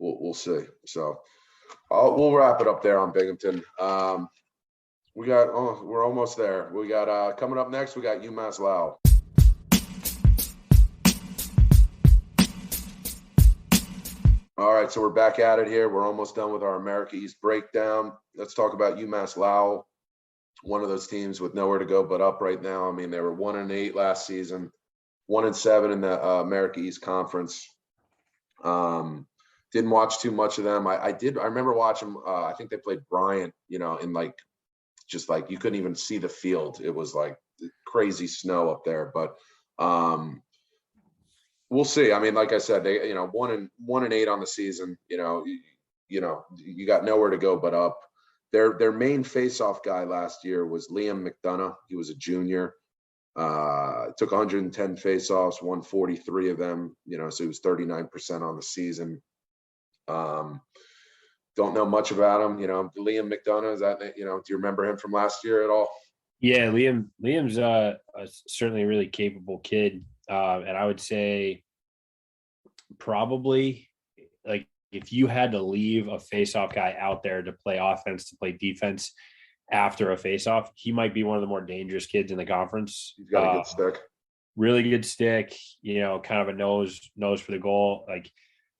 we'll see. So we'll wrap it up there on Binghamton. We're almost there. We got, coming up next, we got UMass Lowell. All right, so we're back at it here. We're almost done with our America East breakdown. Let's talk about UMass Lowell. one of those teams with nowhere to go but up right now. I mean, they were 1-8 last season, 1-7 in the America East Conference. Didn't watch too much of them. I remember watching. I think they played Bryant. In just you couldn't even see the field. It was like crazy snow up there. But we'll see. I mean, like I said, they 1-8 on the season. You got nowhere to go but up. Their main face-off guy last year was Liam McDonough. He was a junior. Took 110 face-offs, won 43 of them. So he was 39% on the season. Don't know much about him. Liam McDonough, is that, do you remember him from last year at all? Yeah, Liam's certainly a really capable kid. And I would say probably if you had to leave a face-off guy out there to play offense, to play defense after a face-off, he might be one of the more dangerous kids in the conference. He's got a good stick. Really good stick, kind of a nose for the goal.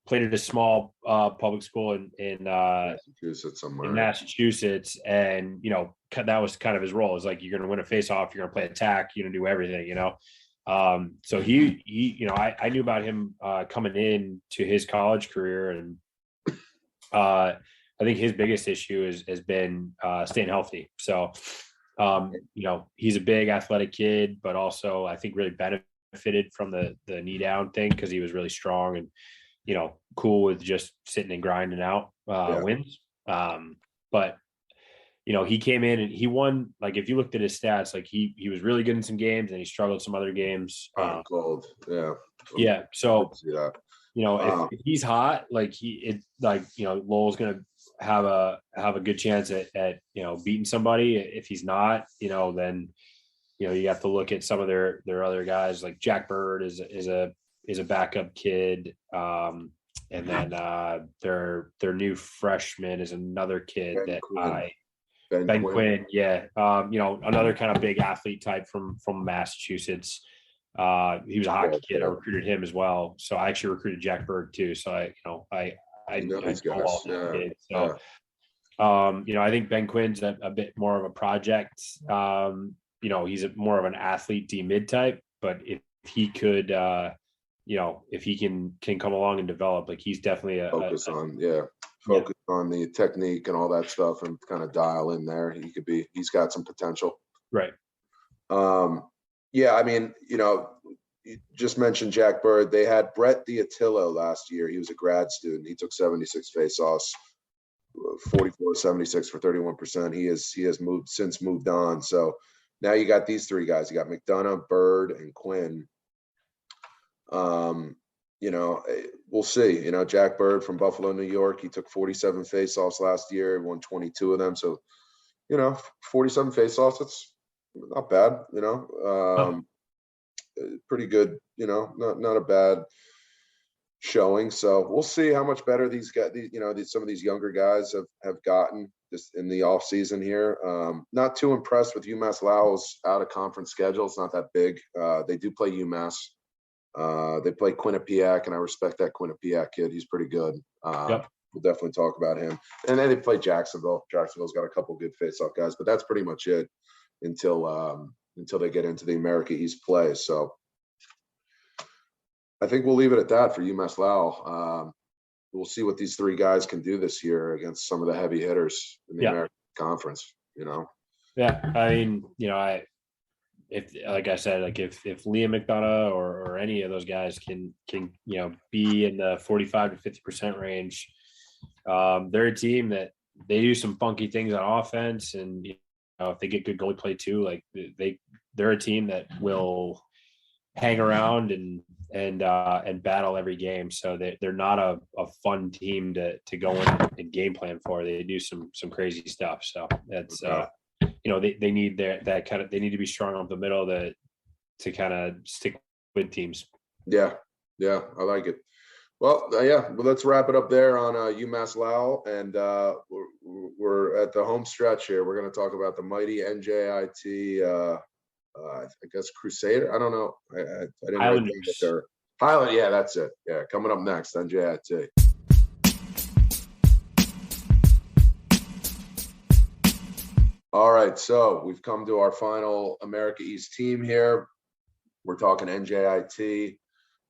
Played at a small public school in Massachusetts somewhere. In Massachusetts, and that was kind of his role. Is you're going to win a face-off, you're going to play attack, you're going to do everything. So he I knew about him coming in to his college career, and I think his biggest issue has been staying healthy. So he's a big athletic kid, but also I think really benefited from the knee down thing because he was really strong and cool with just sitting and grinding out wins. But he came in and he won. If you looked at his stats, he was really good in some games and he struggled some other games. Cold. Yeah. Yeah. So, if he's hot, Lowell's going to have a good chance at beating somebody. If he's not, then, you have to look at some of their other guys. Like Jack Bird is a backup kid. And then their new freshman is another kid Ben Quinn. Yeah. Another kind of big athlete type from Massachusetts. He was a hockey kid. I recruited him as well. So I actually recruited Jack Bird too. So I know these guys. So, I think Ben Quinn's a bit more of a project. He's more of an athlete D mid type, but if he could, if he can come along and develop, he's definitely focus on the technique and all that stuff and kind of dial in there. He's got some potential. Right. I mean, you just mentioned Jack Bird. They had Brett Diatillo last year. He was a grad student. He took 76 face-offs, 44-76 for 31%. He has moved on. So now you got these three guys. You got McDonough, Bird, and Quinn. We'll see. Jack Bird from Buffalo, New York, he took 47 face-offs last year, won 22 of them. So, 47 face-offs, it's not bad, pretty good, not a bad showing. So we'll see how much better these guys, some of these younger guys have gotten just in the off season here. Not too impressed with UMass Lowell's out of conference schedule. It's not that big. They do play UMass. They play Quinnipiac, and I respect that Quinnipiac kid. He's pretty good. We'll definitely talk about him. And then they play Jacksonville. Jacksonville's got a couple good face-off guys, but that's pretty much it until they get into the America East play. So I think we'll leave it at that for UMass Lowell. We'll see what these three guys can do this year against some of the heavy hitters in the American Conference. Yeah, I mean, if like I said, if Liam McDonough or any of those guys can be in the 45 to 50% range, they're a team that they do some funky things on offense, and if they get good goalie play too, they're a team that will hang around and battle every game. So they're not a fun team to go in and game plan for. They do some crazy stuff. So that's they need that kind of, they need to be strong up the middle to kind of stick with teams. Yeah, I like it. Well, let's wrap it up there on UMass Lowell, and we're at the home stretch here. We're going to talk about the mighty NJIT, I guess Crusader. I don't know. I didn't know Highland. Yeah, that's it. Yeah, coming up next, NJIT. All right, so we've come to our final America East team here. We're talking NJIT.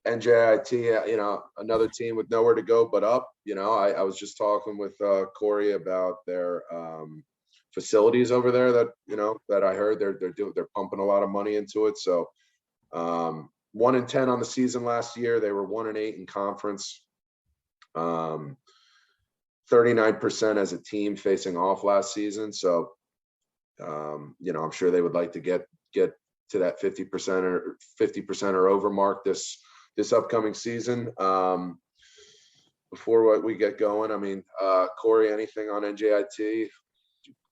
NJIT, another team with nowhere to go but up. I was just talking with Corey about their facilities over there that I heard they're pumping a lot of money into it. So 1-10 on the season last year. They were 1-8 in conference. 39% as a team facing off last season. So I'm sure they would like to get to that 50% or over mark this upcoming season. Before we get going, I mean, Corey, anything on NJIT?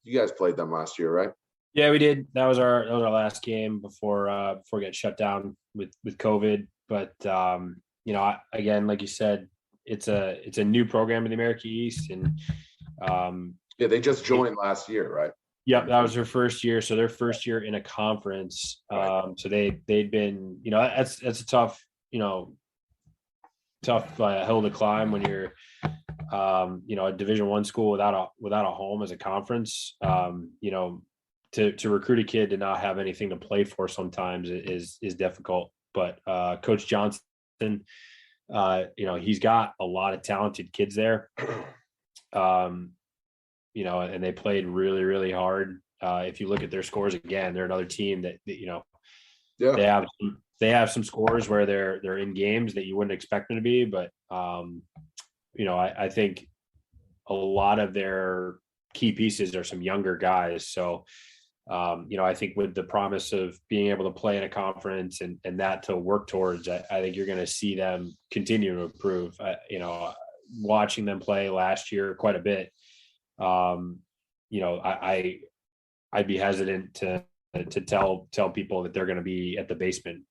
You guys played them last year, right? Yeah, we did. That was our last game before we got shut down with COVID. But again, like you said, it's a new program in the America East, and they just joined last year, right? Yep, that was their first year. So their first year in a conference. So they'd been, that's a tough hill to climb when you're, a Division I school without a home as a conference. To recruit a kid to not have anything to play for sometimes is difficult. But Coach Johnson, he's got a lot of talented kids there. And they played really, really hard. If you look at their scores again, they're another team that they have some scores where they're in games that you wouldn't expect them to be. But I think a lot of their key pieces are some younger guys. So I think with the promise of being able to play in a conference and that to work towards, I think you're going to see them continue to improve. Watching them play last year quite a bit. I'd be hesitant to tell people that they're going to be at the basement,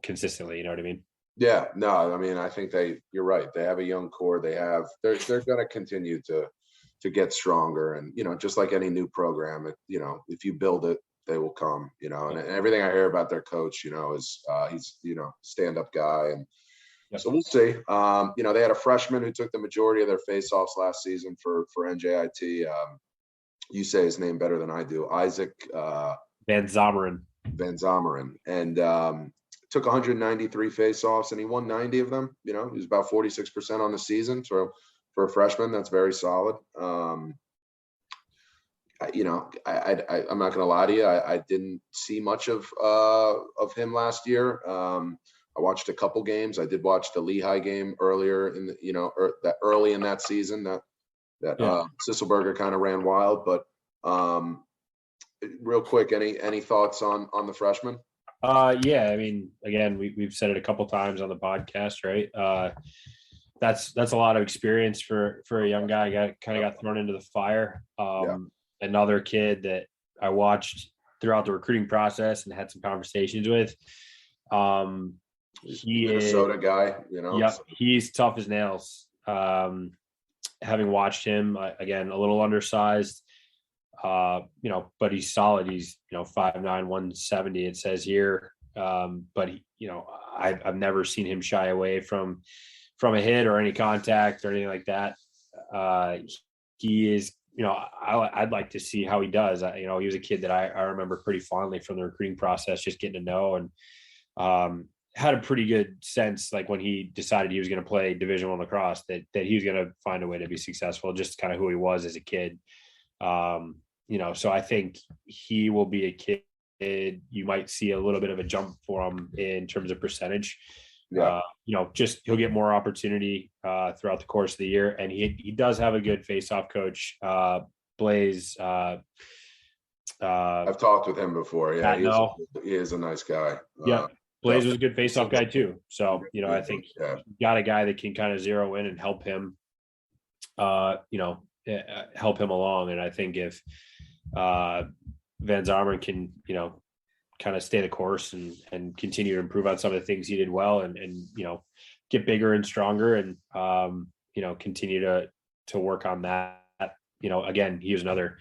consistently. You know what I mean? Yeah, no, I mean, I think you're right. They have a young core. They're going to continue to get stronger. And, just like any new program, if you build it, they will come, and everything I hear about their coach, is he's, stand-up guy. And so we'll see. They had a freshman who took the majority of their face-offs last season for NJIT. You say his name better than I do. Isaac Van Zomeren. And took 193 face-offs, and he won 90 of them. He was about 46% on the season. So for a freshman, that's very solid. I'm not going to lie to you. I didn't see much of him last year. I watched a couple games. I did watch the Lehigh game earlier in the, early in that season that Sisselberger kind of ran wild. But real quick, any thoughts on the freshman? I mean, again, we've said it a couple times on the podcast, right? That's a lot of experience for a young guy. Got thrown into the fire. Another kid that I watched throughout the recruiting process and had some conversations with. He Minnesota guy, Yep, he's tough as nails. Having watched him, again, a little undersized, but he's solid. He's 5'9", 170. It says here, but I've never seen him shy away from a hit or any contact or anything like that. He is, I'd like to see how he does. He was a kid that I remember pretty fondly from the recruiting process, just getting to know, and had a pretty good sense, like when he decided he was going to play Division I lacrosse, that he was going to find a way to be successful, just kind of who he was as a kid. So I think he will be a kid. You might see a little bit of a jump for him in terms of percentage. Yeah. Just he'll get more opportunity throughout the course of the year, and he does have a good face-off coach, Blaze. I've talked with him before. Yeah, he is a nice guy. Blaze was a good face-off guy too. So, I think got a guy that can kind of zero in and help him, help him along. And I think if Van Zomeren can, kind of stay the course and continue to improve on some of the things he did well and get bigger and stronger and, continue to work on that. Again, he was another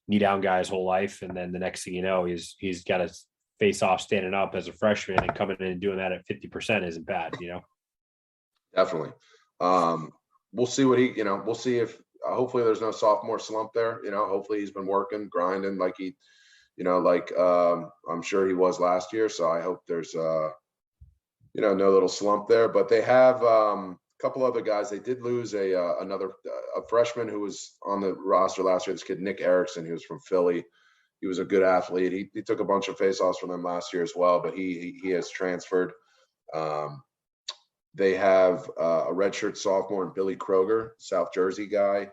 knee down guy his whole life. And then the next thing you know, he's got a face off standing up as a freshman, and coming in and doing that at 50% isn't bad, Definitely. We'll see what we'll see if hopefully there's no sophomore slump there. Hopefully he's been working, grinding like I'm sure he was last year. So I hope there's no little slump there. But they have a couple other guys. They did lose another freshman who was on the roster last year. This kid Nick Erickson, he was from Philly. He was a good athlete. He took a bunch of faceoffs from them last year as well, but he has transferred. They have a redshirt sophomore, Billy Kroger, South Jersey guy,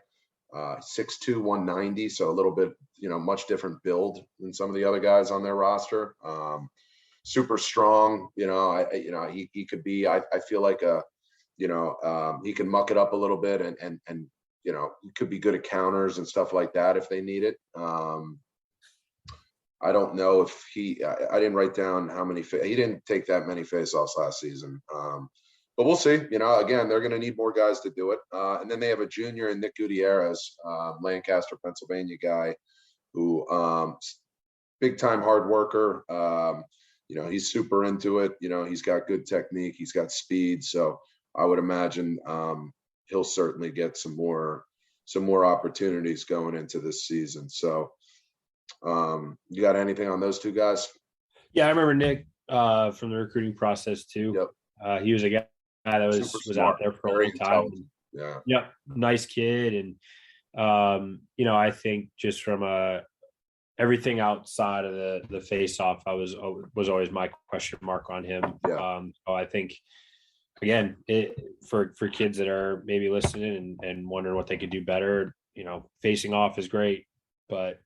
6'2", 190, so a little bit, much different build than some of the other guys on their roster. Super strong, he could be. I feel like he can muck it up a little bit, and he could be good at counters and stuff like that if they need it. I don't know if I didn't write down how many. He didn't take that many faceoffs last season. But we'll see. Again, they're going to need more guys to do it. And then they have a junior in Nick Gutierrez, Lancaster, Pennsylvania guy, who big time hard worker. He's super into it. He's got good technique. He's got speed. So I would imagine he'll certainly get some more opportunities going into this season. So you got anything on those two guys? Yeah, I remember Nick from the recruiting process too. Yep. He was a guy that was out there for a long time. Yeah. Nice kid. And, I think just from everything outside of the face-off, was always my question mark on him. Yeah. So I think, again, for kids that are maybe listening and wondering what they could do better, facing off is great, but,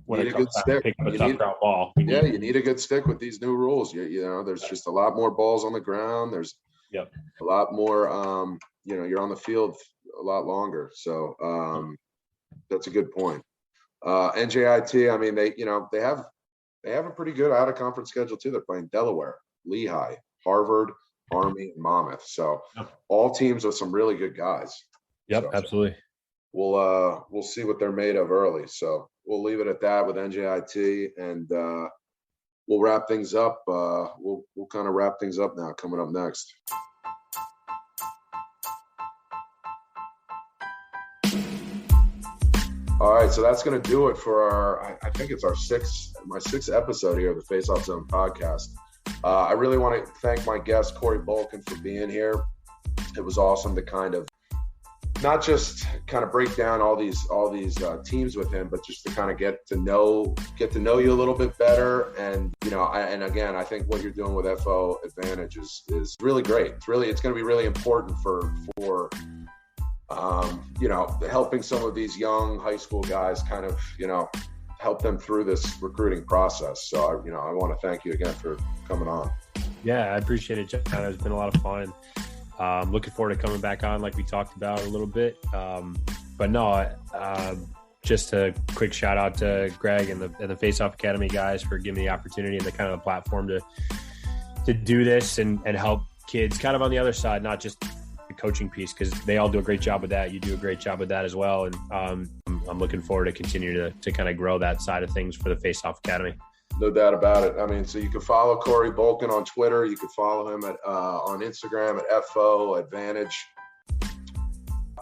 when it comes to picking a tough ground ball. You need a good stick with these new rules. There's just a lot more balls on the ground. There's a lot more, you're on the field a lot longer. So that's a good point. NJIT, I mean, they have a pretty good out of conference schedule too. They're playing Delaware, Lehigh, Harvard, Army, and Monmouth. So all teams with some really good guys. Yep, so, absolutely. We'll see what they're made of early. So we'll leave it at that with NJIT, and we'll wrap things up. We'll kind of wrap things up now. Coming up next. All right, so that's going to do it for I think it's my sixth episode here of the Face-Off Zone podcast. I really want to thank my guest Corey Bulken for being here. It was awesome to kind of not just kind of break down all these teams with him, but just to kind of get to know you a little bit better. And and again, I think what you're doing with FOAdvantage is really great. It's going to be really important for helping some of these young high school guys kind of help them through this recruiting process. So I want to thank you again for coming on. Yeah, I appreciate it, John. It's been a lot of fun. Looking forward to coming back on like we talked about a little bit. But no, just a quick shout out to Greg and the Face-Off Academy guys for giving me the opportunity and the kind of platform to do this and help kids kind of on the other side, not just the coaching piece, because they all do a great job with that. You do a great job with that as well. And I'm looking forward to continue to kind of grow that side of things for the Face-Off Academy. No doubt about it. I mean, so you can follow Corey Bulken on Twitter. You can follow him on Instagram at FOAdvantage.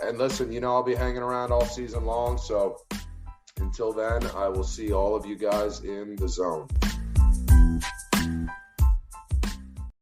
And listen, I'll be hanging around all season long. So until then, I will see all of you guys in the zone.